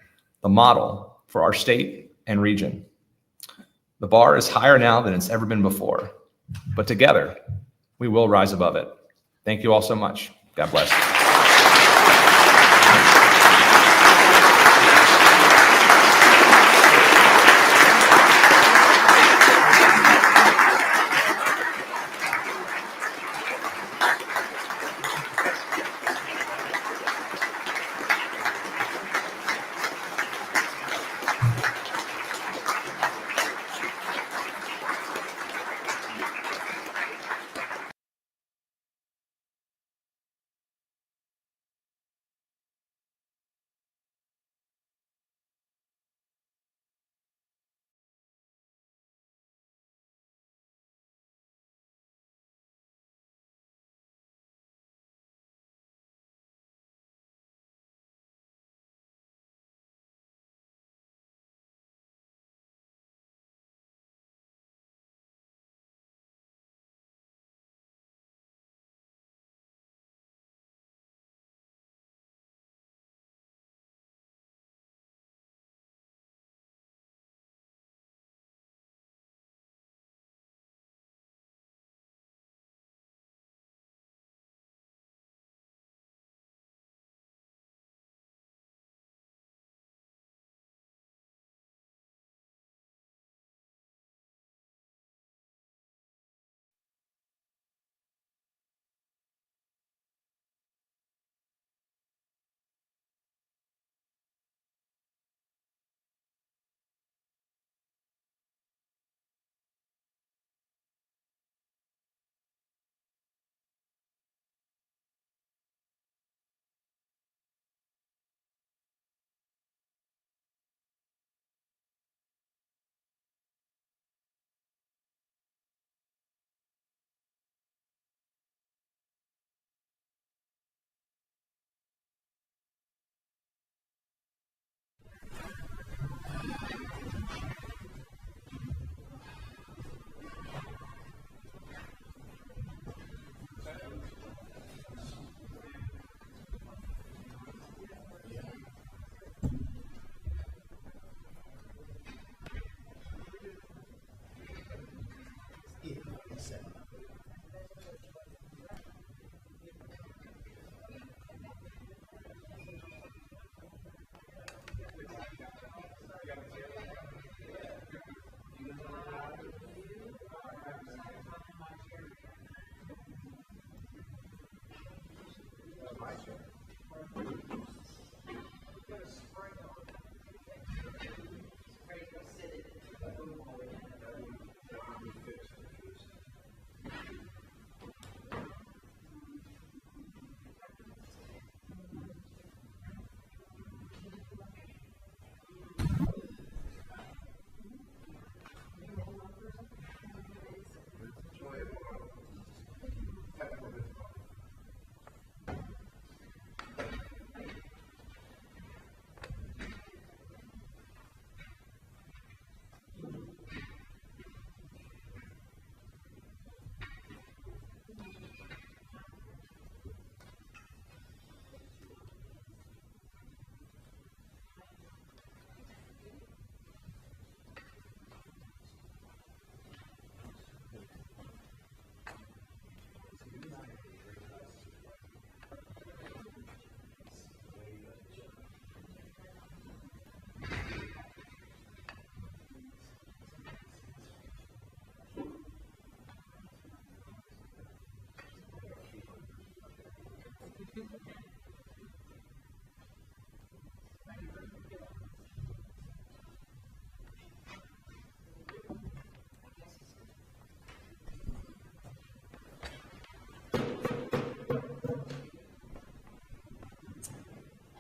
the model for our state and region. The bar is higher now than it's ever been before, but together, we will rise above it. Thank you all so much. God bless.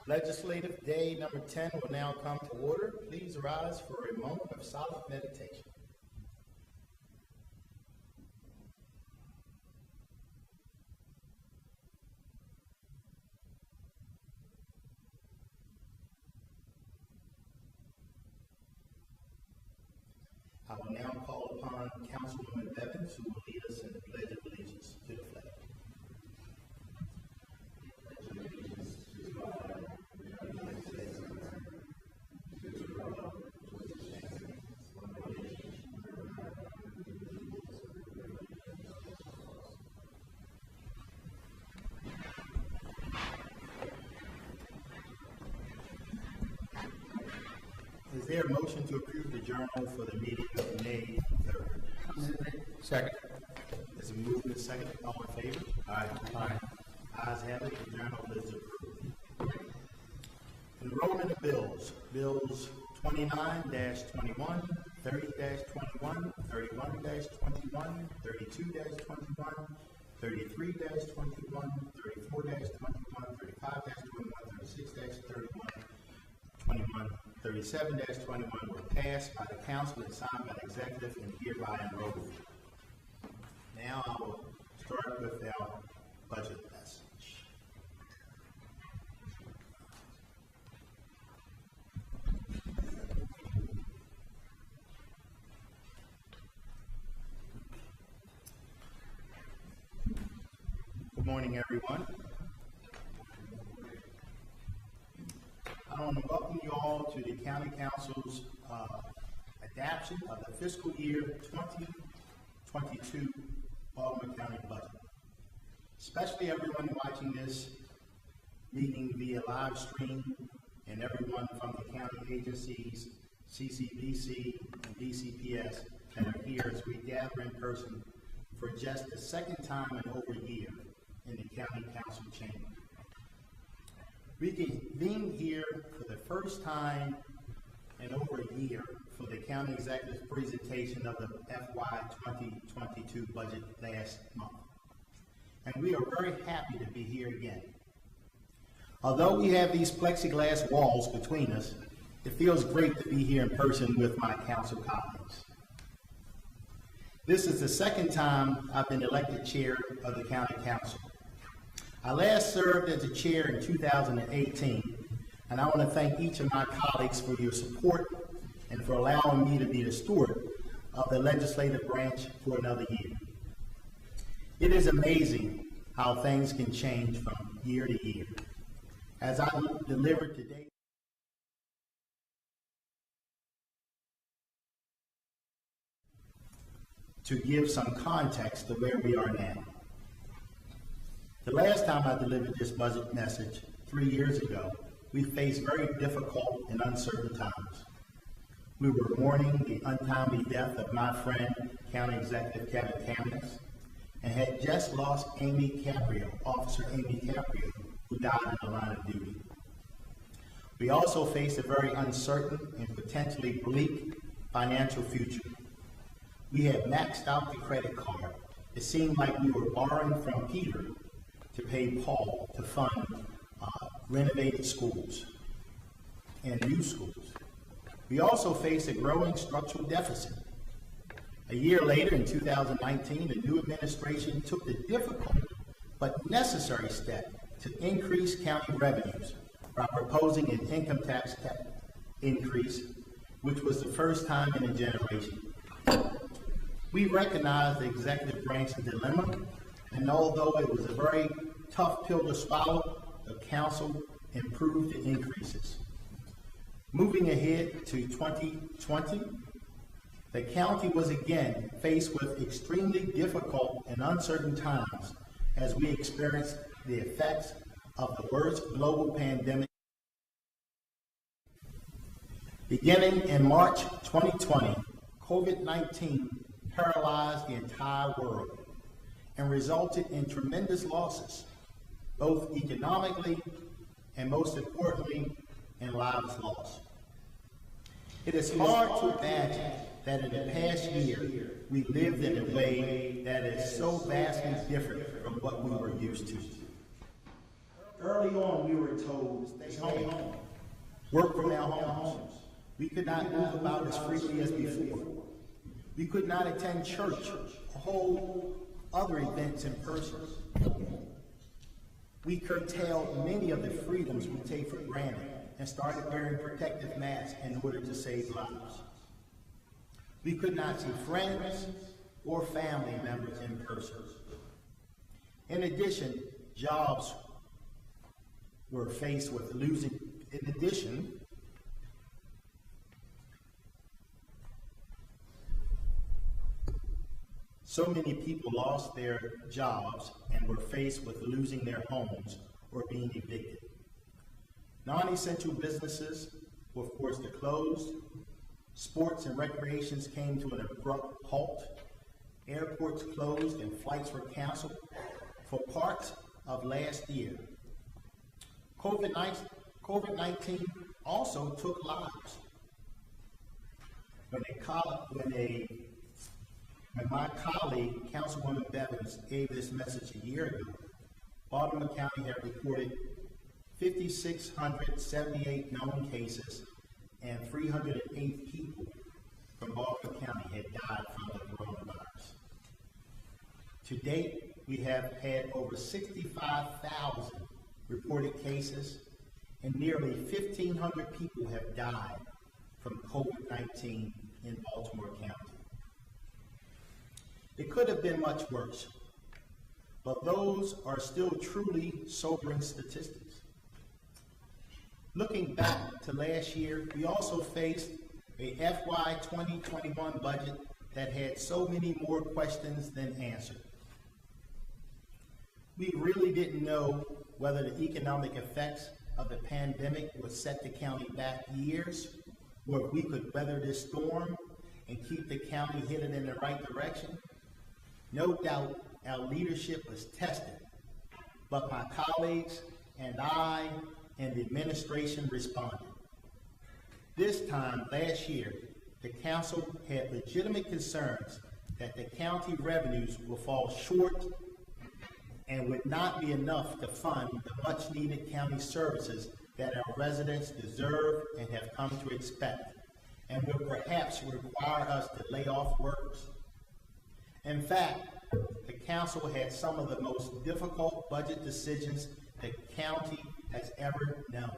Legislative Day number 10 will now come to order. Please rise for a moment of silent meditation. I will now call upon Councilwoman Evans, who will lead us in the Pledge of Allegiance to the flag. Is there a motion to approve the journal for the meeting of May 3rd? Second. There's a movement, second. All in favor? Aye. Ayes have it. The journal is approved. Enrollment of bills. Bills 29-21, 30-21, 31-21, 32-21, 33-21, 34-21, 35-21, 36-31, 21, 37-21 were passed by the council and signed by the executive and hereby enrolled. Now I will start with our budget message. Good morning, everyone. I want to welcome you all to the County Council's adoption of the fiscal year 2022 Baltimore County budget. Especially everyone watching this meeting via live stream and everyone from the county agencies, CCBC and DCPS that are here as we gather in person for just the second time in over a year in the County Council chamber. We convene here for the first time in over a year for the county executive's presentation of the FY 2022 budget last month. And we are very happy to be here again. Although we have these plexiglass walls between us, it feels great to be here in person with my council colleagues. This is the second time I've been elected chair of the County Council. I last served as the chair in 2018, and I want to thank each of my colleagues for your support and for allowing me to be the steward of the legislative branch for another year. It is amazing how things can change from year to year. As I delivered today, to give some context to where we are now. The last time I delivered this budget message 3 years ago, we faced very difficult and uncertain times. We were mourning the untimely death of my friend, County Executive Kevin Campbell, and had just lost Amy Caprio, Officer Amy Caprio, who died in the line of duty. We also faced a very uncertain and potentially bleak financial future. We had maxed out the credit card. It seemed like we were borrowing from Peter to pay Paul to fund renovated schools and new schools. We also faced a growing structural deficit. A year later, in 2019, the new administration took the difficult but necessary step to increase county revenues by proposing an income tax increase, which was the first time in a generation. We recognize the executive branch's dilemma, and although it was a very tough pill to swallow, the council improved the increases. Moving ahead to 2020, the county was again faced with extremely difficult and uncertain times as we experienced the effects of the worst global pandemic. Beginning in March 2020, COVID-19 paralyzed the entire world and resulted in tremendous losses, both economically and most importantly, in lives lost. It is hard to imagine that in the past year, we lived in a way that is so vastly different from what we were used to. Early on, we were told, stay home, work from our homes. We could not move about as freely as before. We could not attend church or hold other events in person. We curtailed many of the freedoms we take for granted and started wearing protective masks in order to save lives. We could not see friends or family members in person. In addition, jobs were faced with losing. So many people lost their jobs and were faced with losing their homes or being evicted. Non-essential businesses were forced to close. Sports and recreations came to an abrupt halt. Airports closed and flights were canceled for parts of last year. COVID-19 also took lives. When my colleague, Councilwoman Bevins, gave this message a year ago, Baltimore County had reported 5,678 known cases and 308 people from Baltimore County had died from the coronavirus. To date, we have had over 65,000 reported cases and nearly 1,500 people have died from COVID-19 in Baltimore County. It could have been much worse, but those are still truly sobering statistics. Looking back to last year, we also faced a FY 2021 budget that had so many more questions than answers. We really didn't know whether the economic effects of the pandemic would set the county back years, or if we could weather this storm and keep the county headed in the right direction. No doubt our leadership was tested, but my colleagues and I and the administration responded. This time last year, the council had legitimate concerns that the county revenues will fall short and would not be enough to fund the much needed county services that our residents deserve and have come to expect, and would perhaps require us to lay off workers. In fact, the council had some of the most difficult budget decisions the county has ever known.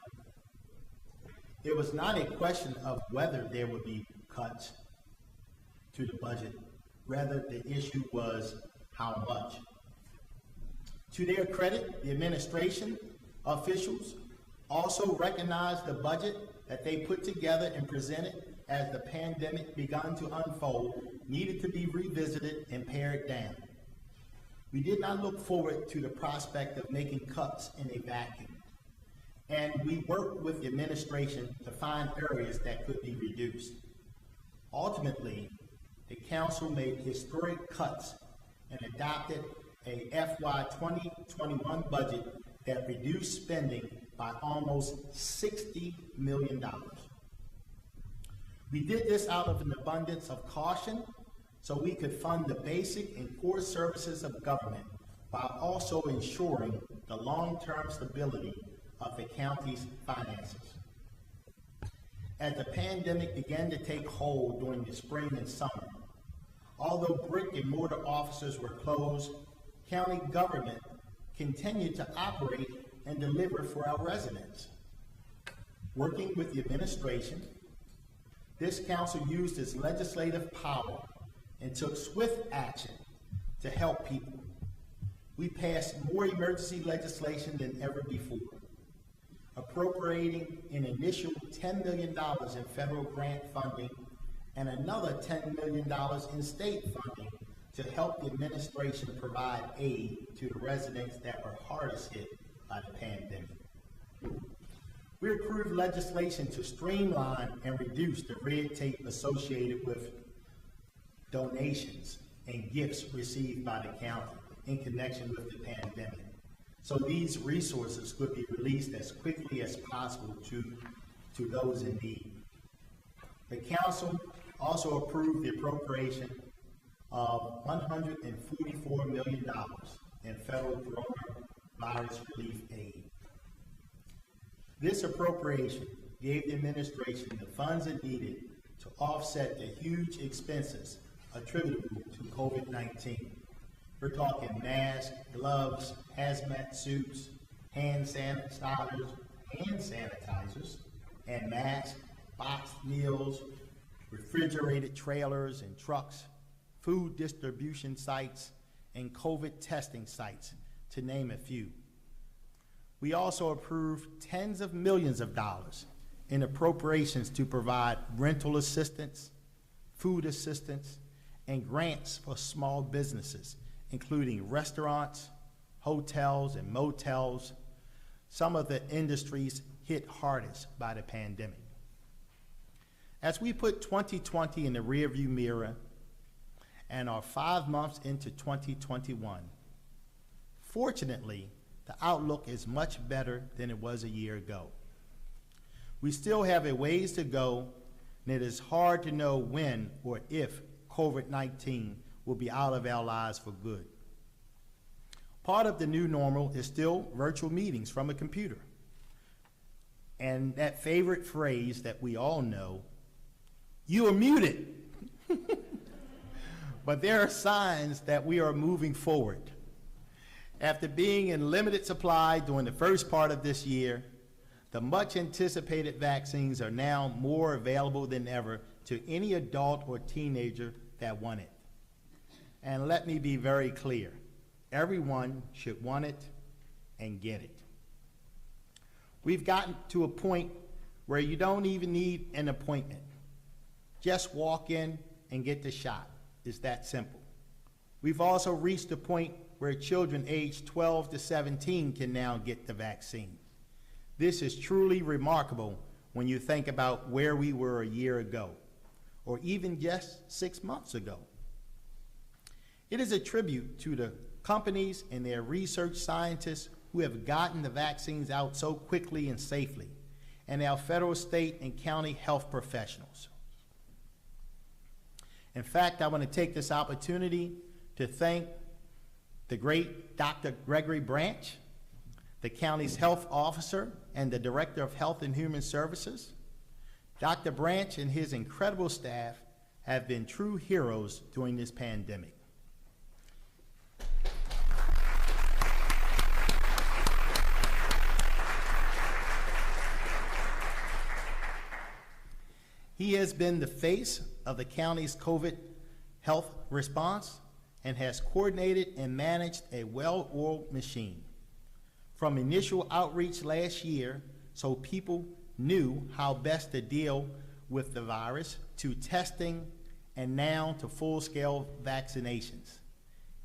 It was not a question of whether there would be cuts to the budget. Rather, the issue was how much. To their credit, the administration officials also recognized the budget that they put together and presented as the pandemic began to unfold needed to be revisited and pared down. We did not look forward to the prospect of making cuts in a vacuum, and we worked with the administration to find areas that could be reduced. Ultimately, the council made historic cuts and adopted a FY 2021 budget that reduced spending by almost $60 million. We did this out of an abundance of caution so we could fund the basic and core services of government while also ensuring the long-term stability of the county's finances. As the pandemic began to take hold during the spring and summer, although brick and mortar offices were closed, county government continued to operate and deliver for our residents. Working with the administration, this council used its legislative power and took swift action to help people. We passed more emergency legislation than ever before, appropriating an initial $10 million in federal grant funding and another $10 million in state funding to help the administration provide aid to the residents that were hardest hit by the pandemic. We approved legislation to streamline and reduce the red tape associated with donations and gifts received by the county in connection with the pandemic, so these resources could be released as quickly as possible to those in need. The council also approved the appropriation of $144 million in federal coronavirus relief aid. This appropriation gave the administration the funds it needed to offset the huge expenses attributable to COVID-19. We're talking masks, gloves, hazmat suits, hand sanitizers, and masks, boxed meals, refrigerated trailers and trucks, food distribution sites, and COVID testing sites, to name a few. We also approved tens of millions of dollars in appropriations to provide rental assistance, food assistance, and grants for small businesses, including restaurants, hotels, and motels, some of the industries hit hardest by the pandemic. As we put 2020 in the rearview mirror and are 5 months into 2021, fortunately, the outlook is much better than it was a year ago. We still have a ways to go, and it is hard to know when or if COVID-19 will be out of our lives for good. Part of the new normal is still virtual meetings from a computer. And that favorite phrase that we all know, "You are muted." But there are signs that we are moving forward. After being in limited supply during the first part of this year, the much anticipated vaccines are now more available than ever to any adult or teenager that want it. And let me be very clear, everyone should want it and get it. We've gotten to a point where you don't even need an appointment. Just walk in and get the shot. It's that simple. We've also reached a point where children aged 12 to 17 can now get the vaccine. This is truly remarkable when you think about where we were a year ago, or even just 6 months ago. It is a tribute to the companies and their research scientists who have gotten the vaccines out so quickly and safely, and our federal, state, and county health professionals. In fact, I want to take this opportunity to thank the great Dr. Gregory Branch, the county's health officer and the director of Health and Human Services. Dr. Branch and his incredible staff have been true heroes during this pandemic. He has been the face of the county's COVID health response and has coordinated and managed a well-oiled machine. From initial outreach last year, so people knew how best to deal with the virus, to testing, and now to full-scale vaccinations.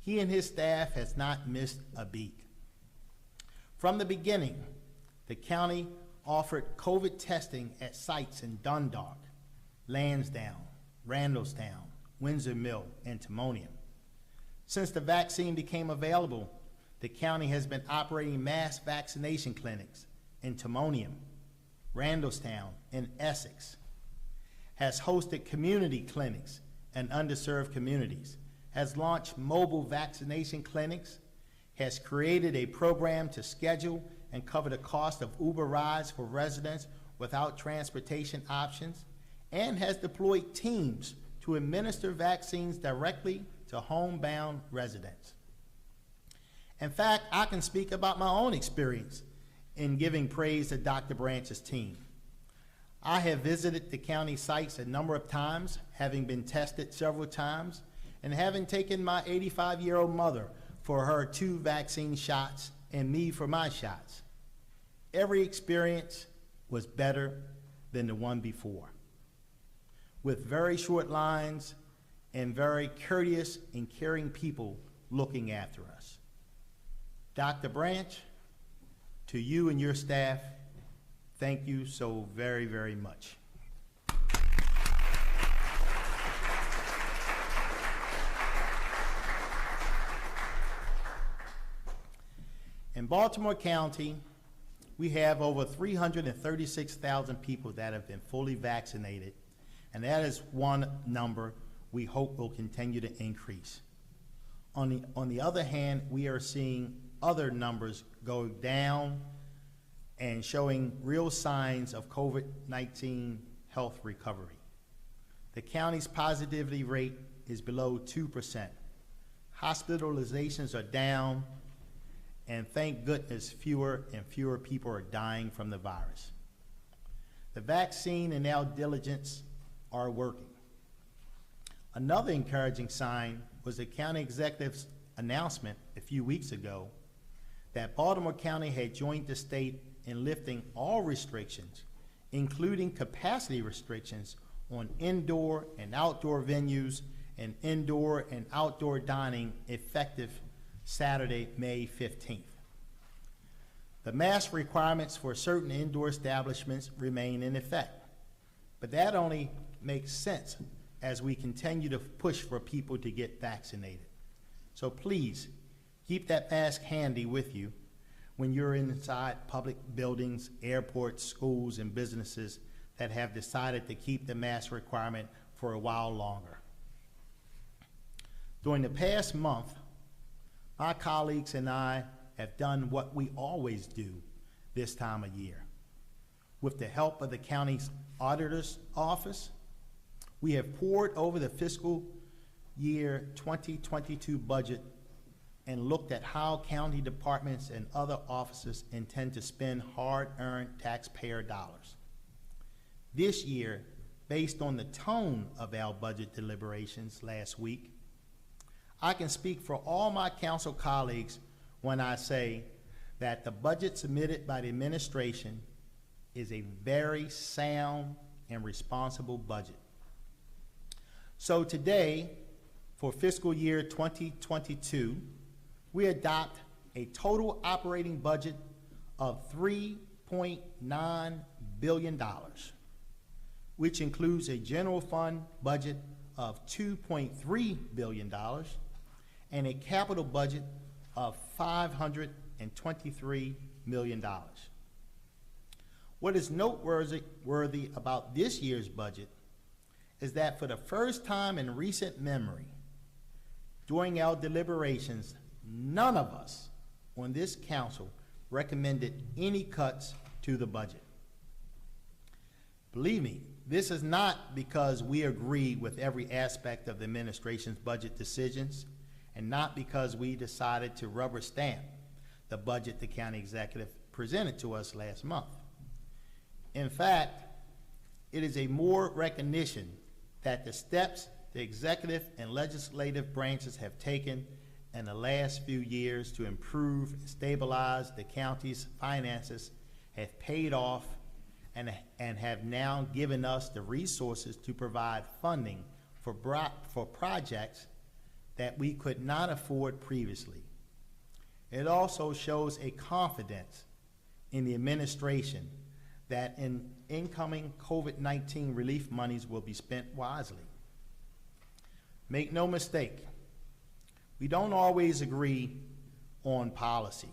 He and his staff has not missed a beat. From the beginning, the county offered COVID testing at sites in Dundalk, Lansdowne, Randallstown, Windsor Mill, and Timonium. Since the vaccine became available, the county has been operating mass vaccination clinics in Timonium, Randallstown, and Essex, has hosted community clinics in underserved communities, has launched mobile vaccination clinics, has created a program to schedule and cover the cost of Uber rides for residents without transportation options, and has deployed teams to administer vaccines directly to homebound residents. In fact, I can speak about my own experience in giving praise to Dr. Branch's team. I have visited the county sites a number of times, having been tested several times, and having taken my 85-year-old mother for her 2 vaccine shots and me for my shots. Every experience was better than the one before, with very short lines and very courteous and caring people looking after us. Dr. Branch, to you and your staff, thank you so very, very much. In Baltimore County, we have over 336,000 people that have been fully vaccinated, and that is one number we hope will continue to increase. On the other hand, we are seeing other numbers go down and showing real signs of COVID-19 health recovery. The county's positivity rate is below 2%. Hospitalizations are down, and thank goodness fewer and fewer people are dying from the virus. The vaccine and our diligence are working. Another encouraging sign was the county executive's announcement a few weeks ago that Baltimore County had joined the state in lifting all restrictions, including capacity restrictions on indoor and outdoor venues and indoor and outdoor dining effective Saturday, May 15th. The mask requirements for certain indoor establishments remain in effect, but that only makes sense as we continue to push for people to get vaccinated. So please, keep that mask handy with you when you're inside public buildings, airports, schools, and businesses that have decided to keep the mask requirement for a while longer. During the past month, my colleagues and I have done what we always do this time of year. With the help of the county's auditor's office, we have pored over the fiscal year 2022 budget and looked at how county departments and other offices intend to spend hard-earned taxpayer dollars. This year, based on the tone of our budget deliberations last week, I can speak for all my council colleagues when I say that the budget submitted by the administration is a very sound and responsible budget. So today, for fiscal year 2022, we adopt a total operating budget of $3.9 billion, which includes a general fund budget of $2.3 billion and a capital budget of $523 million. What is noteworthy about this year's budget is that for the first time in recent memory, during our deliberations, none of us on this council recommended any cuts to the budget. Believe me, this is not because we agree with every aspect of the administration's budget decisions, and not because we decided to rubber stamp the budget the county executive presented to us last month. In fact, it is a more recognition that the steps the executive and legislative branches have taken in the last few years to improve and stabilize the county's finances have paid off and have now given us the resources to provide funding for projects that we could not afford previously. It also shows a confidence in the administration that incoming COVID-19 relief monies will be spent wisely. Make no mistake, we don't always agree on policy.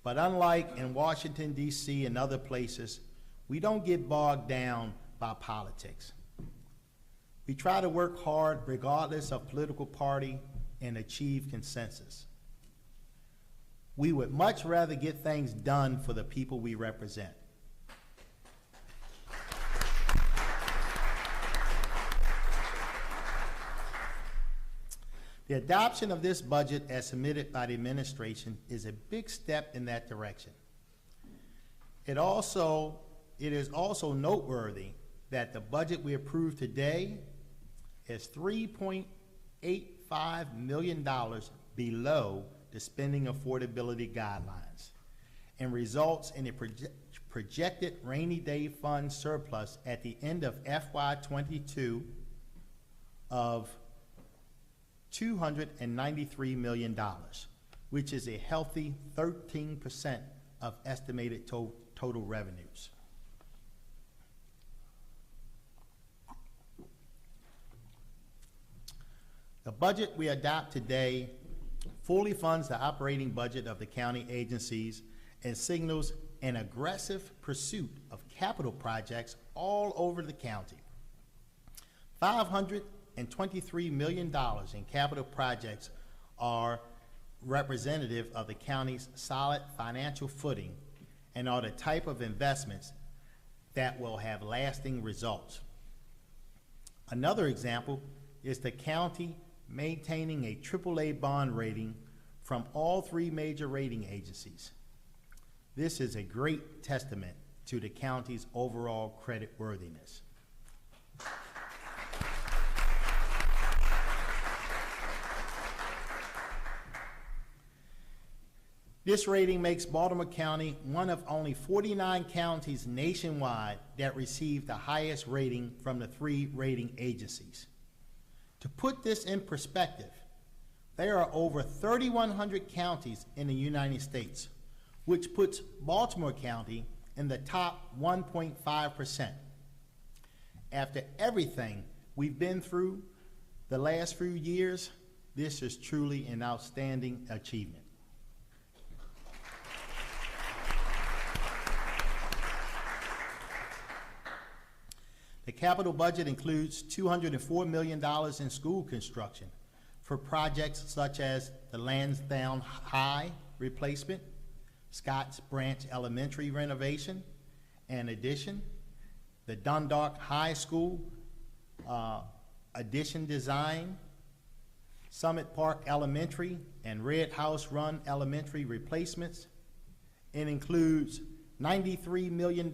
But unlike in Washington, D.C. and other places, we don't get bogged down by politics. We try to work hard regardless of political party and achieve consensus. We would much rather get things done for the people we represent. The adoption of this budget as submitted by the administration is a big step in that direction. It is also noteworthy that the budget we approve today is $3.85 million below the spending affordability guidelines and results in a projected rainy day fund surplus at the end of FY22 of $293 million, which is a healthy 13% of estimated total revenues. The budget we adopt today fully funds the operating budget of the county agencies and signals an aggressive pursuit of capital projects all over the county. $523 million in capital projects are representative of the county's solid financial footing and are the type of investments that will have lasting results. Another example is the county maintaining a AAA bond rating from all three major rating agencies. This is a great testament to the county's overall credit worthiness. This rating makes Baltimore County one of only 49 counties nationwide that receive the highest rating from the three rating agencies. To put this in perspective, there are over 3,100 counties in the United States, which puts Baltimore County in the top 1.5%. After everything we've been through the last few years, this is truly an outstanding achievement. The capital budget includes $204 million in school construction for projects such as the Lansdowne High replacement, Scotts Branch Elementary renovation and addition, the Dundalk High School addition design, Summit Park Elementary and Red House Run Elementary replacements. It includes $93 million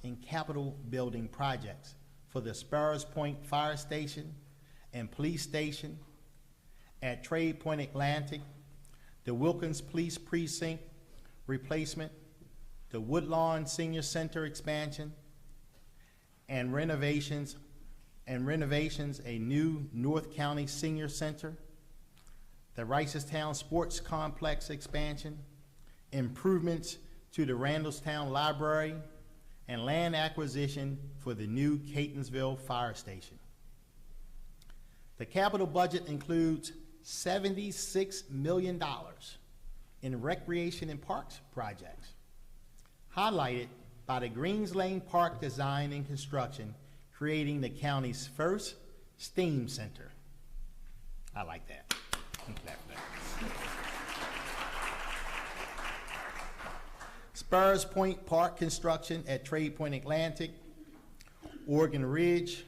in capital building projects for the Sparrows Point Fire Station and Police Station, at Trade Point Atlantic, the Wilkins Police Precinct replacement, the Woodlawn Senior Center expansion, and renovations, a new North County Senior Center, the Ricestown Sports Complex expansion, improvements to the Randallstown Library, and land acquisition for the new Catonsville Fire Station. The capital budget includes $76 million in recreation and parks projects, highlighted by the Greens Lane Park design and construction, creating the county's first STEAM center. I like that. Spurs Point Park construction at Trade Point Atlantic, Oregon Ridge,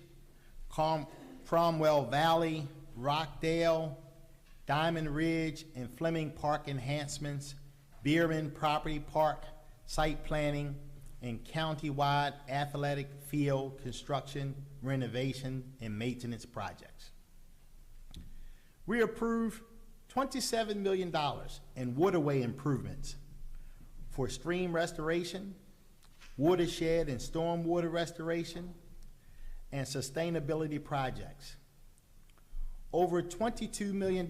Cromwell Valley, Rockdale, Diamond Ridge, and Fleming Park enhancements, Bierman Property Park, site planning, and countywide athletic field construction, renovation, and maintenance projects. We approved $27 million in waterway improvements for stream restoration, watershed and stormwater restoration, and sustainability projects. Over $22 million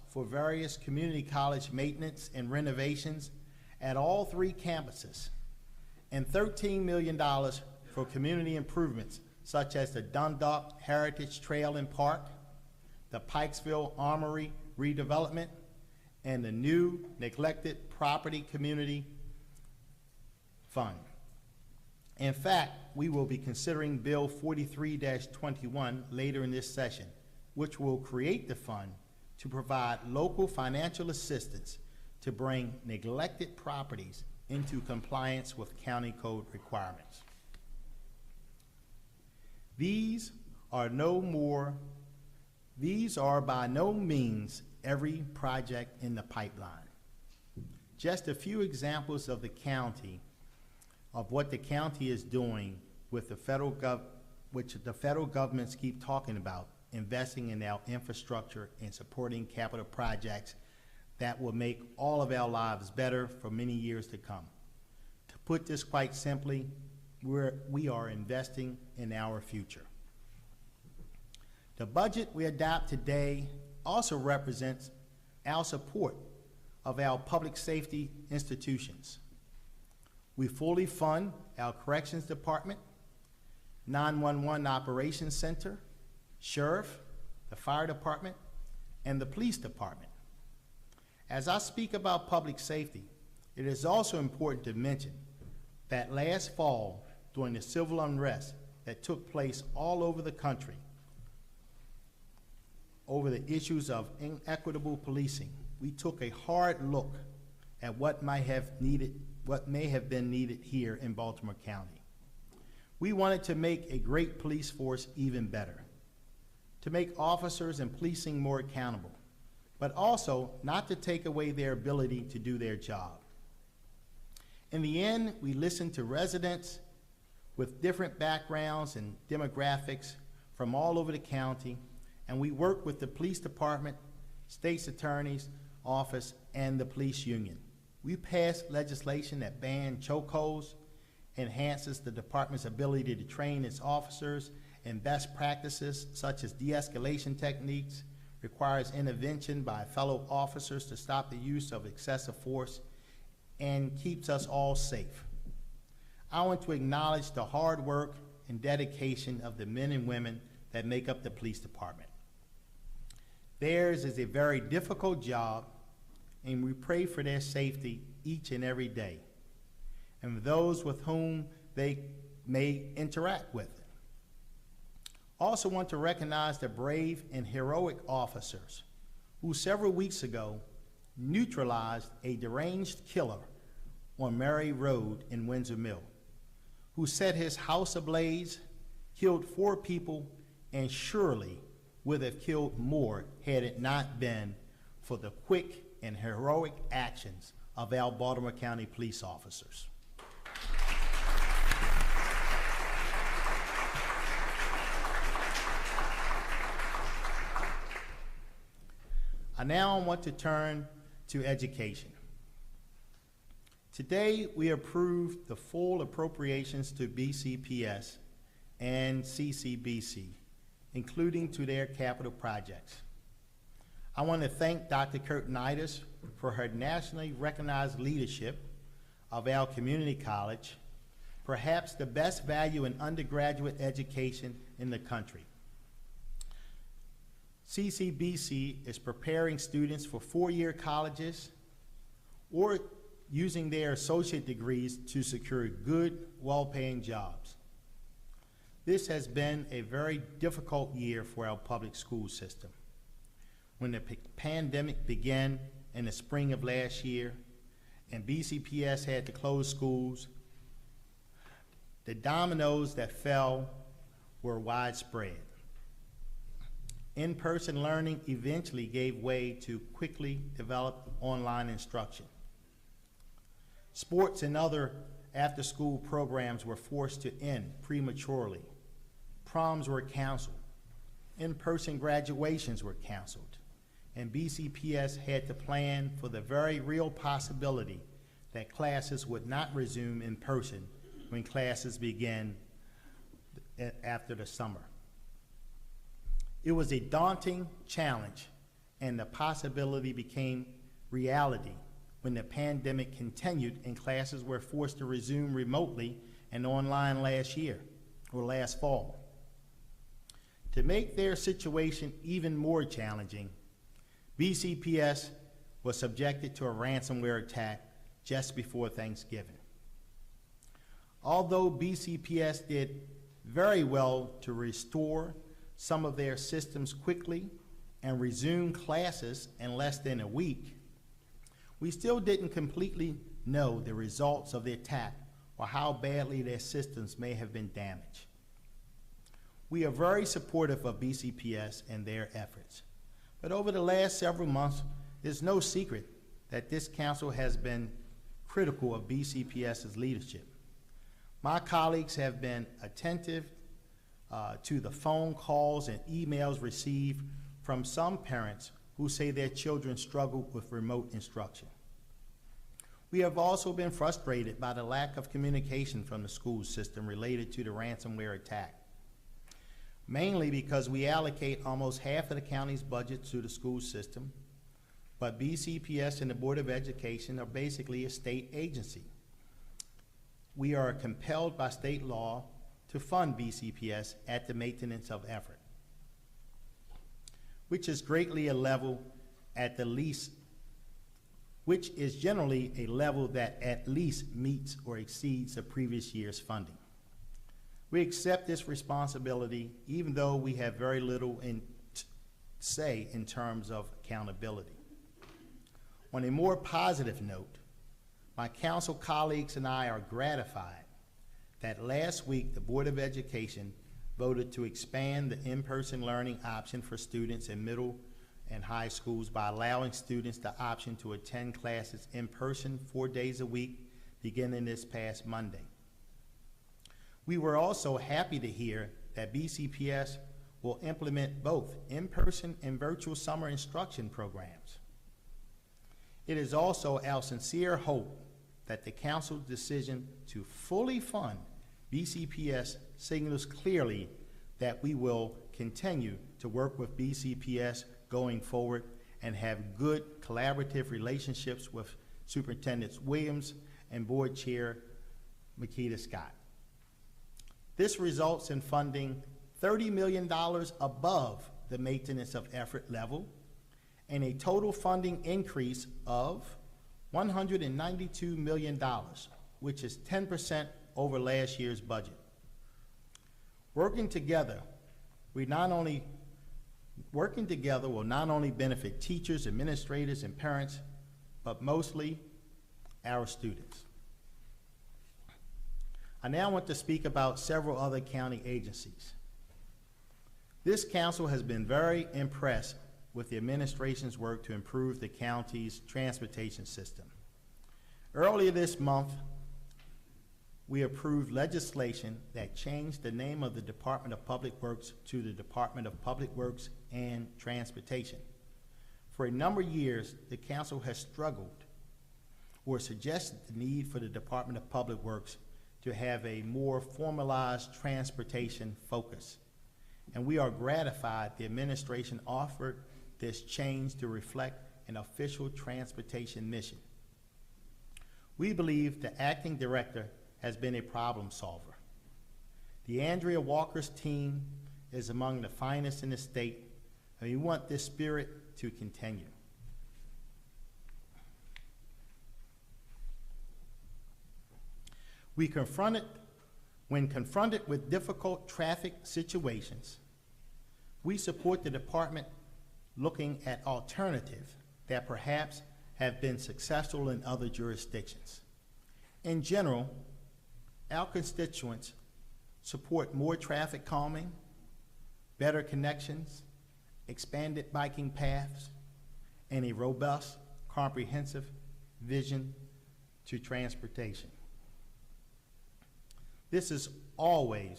for various community college maintenance and renovations at all three campuses, and $13 million for community improvements such as the Dundalk Heritage Trail and Park, the Pikesville Armory redevelopment, and the new Neglected Property Community Fund. In fact, we will be considering Bill 43-21 later in this session, which will create the fund to provide local financial assistance to bring neglected properties into compliance with county code requirements. These are by no means every project in the pipeline. Just a few examples of what the county is doing with which the federal governments keep talking about, investing in our infrastructure and supporting capital projects that will make all of our lives better for many years to come. To put this quite simply, we are investing in our future. The budget we adopt today also represents our support of our public safety institutions. We fully fund our Corrections Department, 911 Operations Center, Sheriff, the Fire Department, and the Police Department. As I speak about public safety, it is also important to mention that last fall, during the civil unrest that took place all over the country over the issues of inequitable policing, we took a hard look at what may have been needed here in Baltimore County. We wanted to make a great police force even better, to make officers and policing more accountable, but also not to take away their ability to do their job. In the end, we listened to residents with different backgrounds and demographics from all over the county, and we worked with the police department, state's attorney's office, and the police union. We passed legislation that bans chokeholds, enhances the department's ability to train its officers in best practices such as de-escalation techniques, requires intervention by fellow officers to stop the use of excessive force, and keeps us all safe. I want to acknowledge the hard work and dedication of the men and women that make up the police department. Theirs is a very difficult job, and we pray for their safety each and every day, and those with whom they may interact with. Also want to recognize the brave and heroic officers who several weeks ago neutralized a deranged killer on Mary Road in Windsor Mill, who set his house ablaze, killed 4 people, and surely would have killed more had it not been for the quick and heroic actions of our Baltimore County police officers. I now want to turn to education. Today, we approved the full appropriations to BCPS and CCBC, including to their capital projects. I want to thank Dr. Curtin-Itis for her nationally recognized leadership of our community college, perhaps the best value in undergraduate education in the country. CCBC is preparing students for 4-year colleges or using their associate degrees to secure good, well-paying jobs. This has been a very difficult year for our public school system. When the pandemic began in the spring of last year and BCPS had to close schools, the dominoes that fell were widespread. In-person learning eventually gave way to quickly developed online instruction. Sports and other after-school programs were forced to end prematurely. Proms were canceled. In-person graduations were canceled. And BCPS had to plan for the very real possibility that classes would not resume in person when classes began after the summer. It was a daunting challenge, and the possibility became reality when the pandemic continued and classes were forced to resume remotely and online last fall. To make their situation even more challenging, BCPS was subjected to a ransomware attack just before Thanksgiving. Although BCPS did very well to restore some of their systems quickly and resume classes in less than a week, we still didn't completely know the results of the attack or how badly their systems may have been damaged. We are very supportive of BCPS and their efforts, but over the last several months, it's no secret that this council has been critical of BCPS's leadership. My colleagues have been attentive to the phone calls and emails received from some parents who say their children struggle with remote instruction. We have also been frustrated by the lack of communication from the school system related to the ransomware attack, mainly because we allocate almost half of the county's budget to the school system, but BCPS and the Board of Education are basically a state agency. We are compelled by state law to fund BCPS at the maintenance of effort, which is greatly a level at the least, which is generally a level that at least meets or exceeds the previous year's funding. We accept this responsibility even though we have very little say in terms of accountability. On a more positive note, my council colleagues and I are gratified that last week the Board of Education voted to expand the in-person learning option for students in middle and high schools by allowing students the option to attend classes in person 4 days a week beginning this past Monday. We were also happy to hear that BCPS will implement both in-person and virtual summer instruction programs. It is also our sincere hope that the council's decision to fully fund BCPS signals clearly that we will continue to work with BCPS going forward and have good collaborative relationships with Superintendent Williams and Board Chair Makita Scott. This results in funding $30 million above the maintenance of effort level and a total funding increase of $192 million, which is 10% over last year's budget. Working together will not only benefit teachers, administrators, and parents, but mostly our students. I now want to speak about several other county agencies. This council has been very impressed with the administration's work to improve the county's transportation system. Earlier this month, we approved legislation that changed the name of the Department of Public Works to the Department of Public Works and Transportation. For a number of years, the council has struggled or suggested the need for the Department of Public Works to have a more formalized transportation focus. And we are gratified the administration offered this change to reflect an official transportation mission. We believe the acting director has been a problem solver. The Andrea Walker's team is among the finest in the state, and we want this spirit to continue. When confronted with difficult traffic situations, we support the department looking at alternatives that perhaps have been successful in other jurisdictions. In general, our constituents support more traffic calming, better connections, expanded biking paths, and a robust, comprehensive vision to transportation. This is also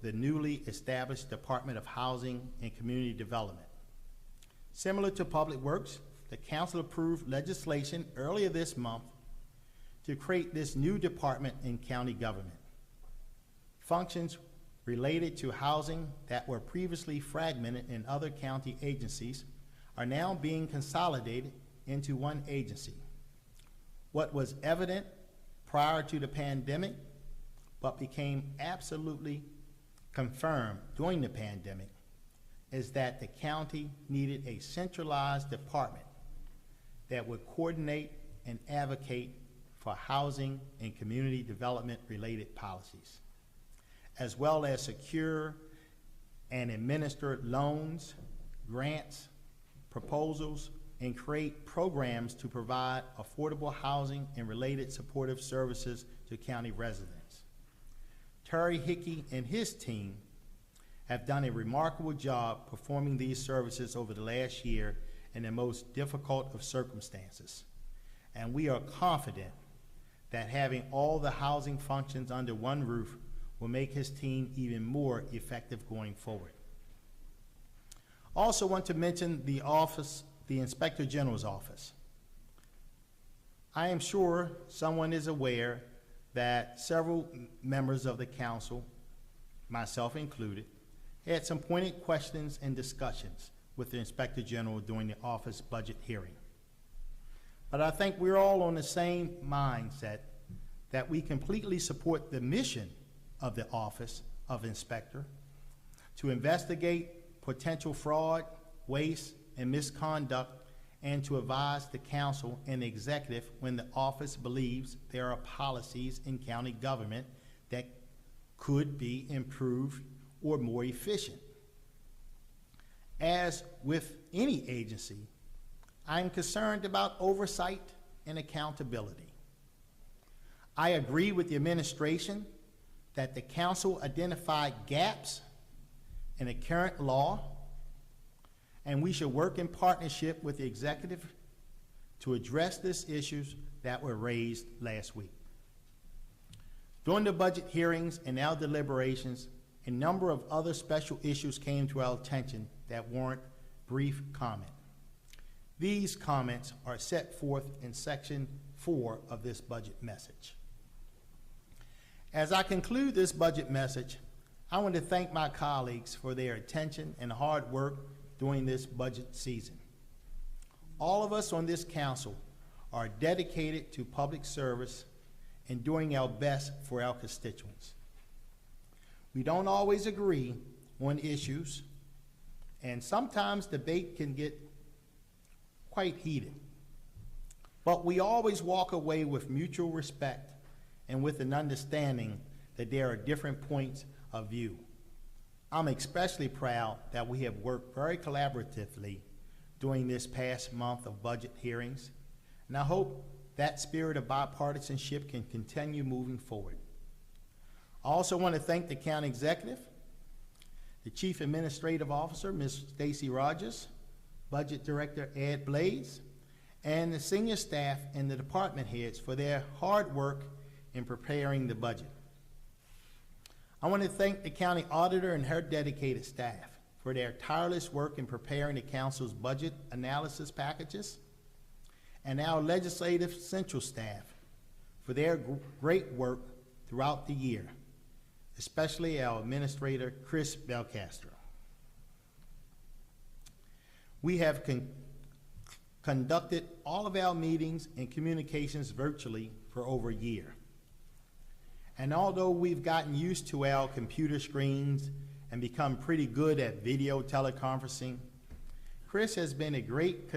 the newly established Department of Housing and Community Development. Similar to Public Works, the council approved legislation earlier this month to create this new department in county government. Functions related to housing that were previously fragmented in other county agencies are now being consolidated into one agency. What was evident prior to the pandemic but became absolutely confirmed during the pandemic, is that the county needed a centralized department that would coordinate and advocate for housing and community development related policies, as well as secure and administer loans, grants, proposals, and create programs to provide affordable housing and related supportive services to county residents. Terry Hickey and his team have done a remarkable job performing these services over the last year in the most difficult of circumstances. And we are confident that having all the housing functions under one roof will make his team even more effective going forward. Also want to mention the Inspector General's office. I am sure someone is aware that several members of the council, myself included, had some pointed questions and discussions with the Inspector General during the office budget hearing. But I think we're all on the same mindset that we completely support the mission of the Office of Inspector to investigate potential fraud, waste, and misconduct, and to advise the council and the executive when the office believes there are policies in county government that could be improved or more efficient. As with any agency, I'm concerned about oversight and accountability. I agree with the administration that the council identified gaps in the current law, and we should work in partnership with the executive to address these issues that were raised last week. During the budget hearings and our deliberations, a number of other special issues came to our attention that warrant brief comment. These comments are set forth in section 4 of this budget message. As I conclude this budget message, I want to thank my colleagues for their attention and hard work during this budget season. All of us on this council are dedicated to public service and doing our best for our constituents. We don't always agree on issues, and sometimes debate can get quite heated. But we always walk away with mutual respect and with an understanding that there are different points of view. I'm especially proud that we have worked very collaboratively during this past month of budget hearings, and I hope that spirit of bipartisanship can continue moving forward. I also want to thank the county executive, the Chief Administrative Officer, Ms. Stacy Rogers, Budget Director Ed Blades, and the senior staff and the department heads for their hard work in preparing the budget. I want to thank the county auditor and her dedicated staff for their tireless work in preparing the council's budget analysis packages, and our legislative central staff for their great work throughout the year, especially our administrator, Chris Belcastro. We have conducted all of our meetings and communications virtually for over a year. And although we've gotten used to our computer screens and become pretty good at video teleconferencing, Chris has been a great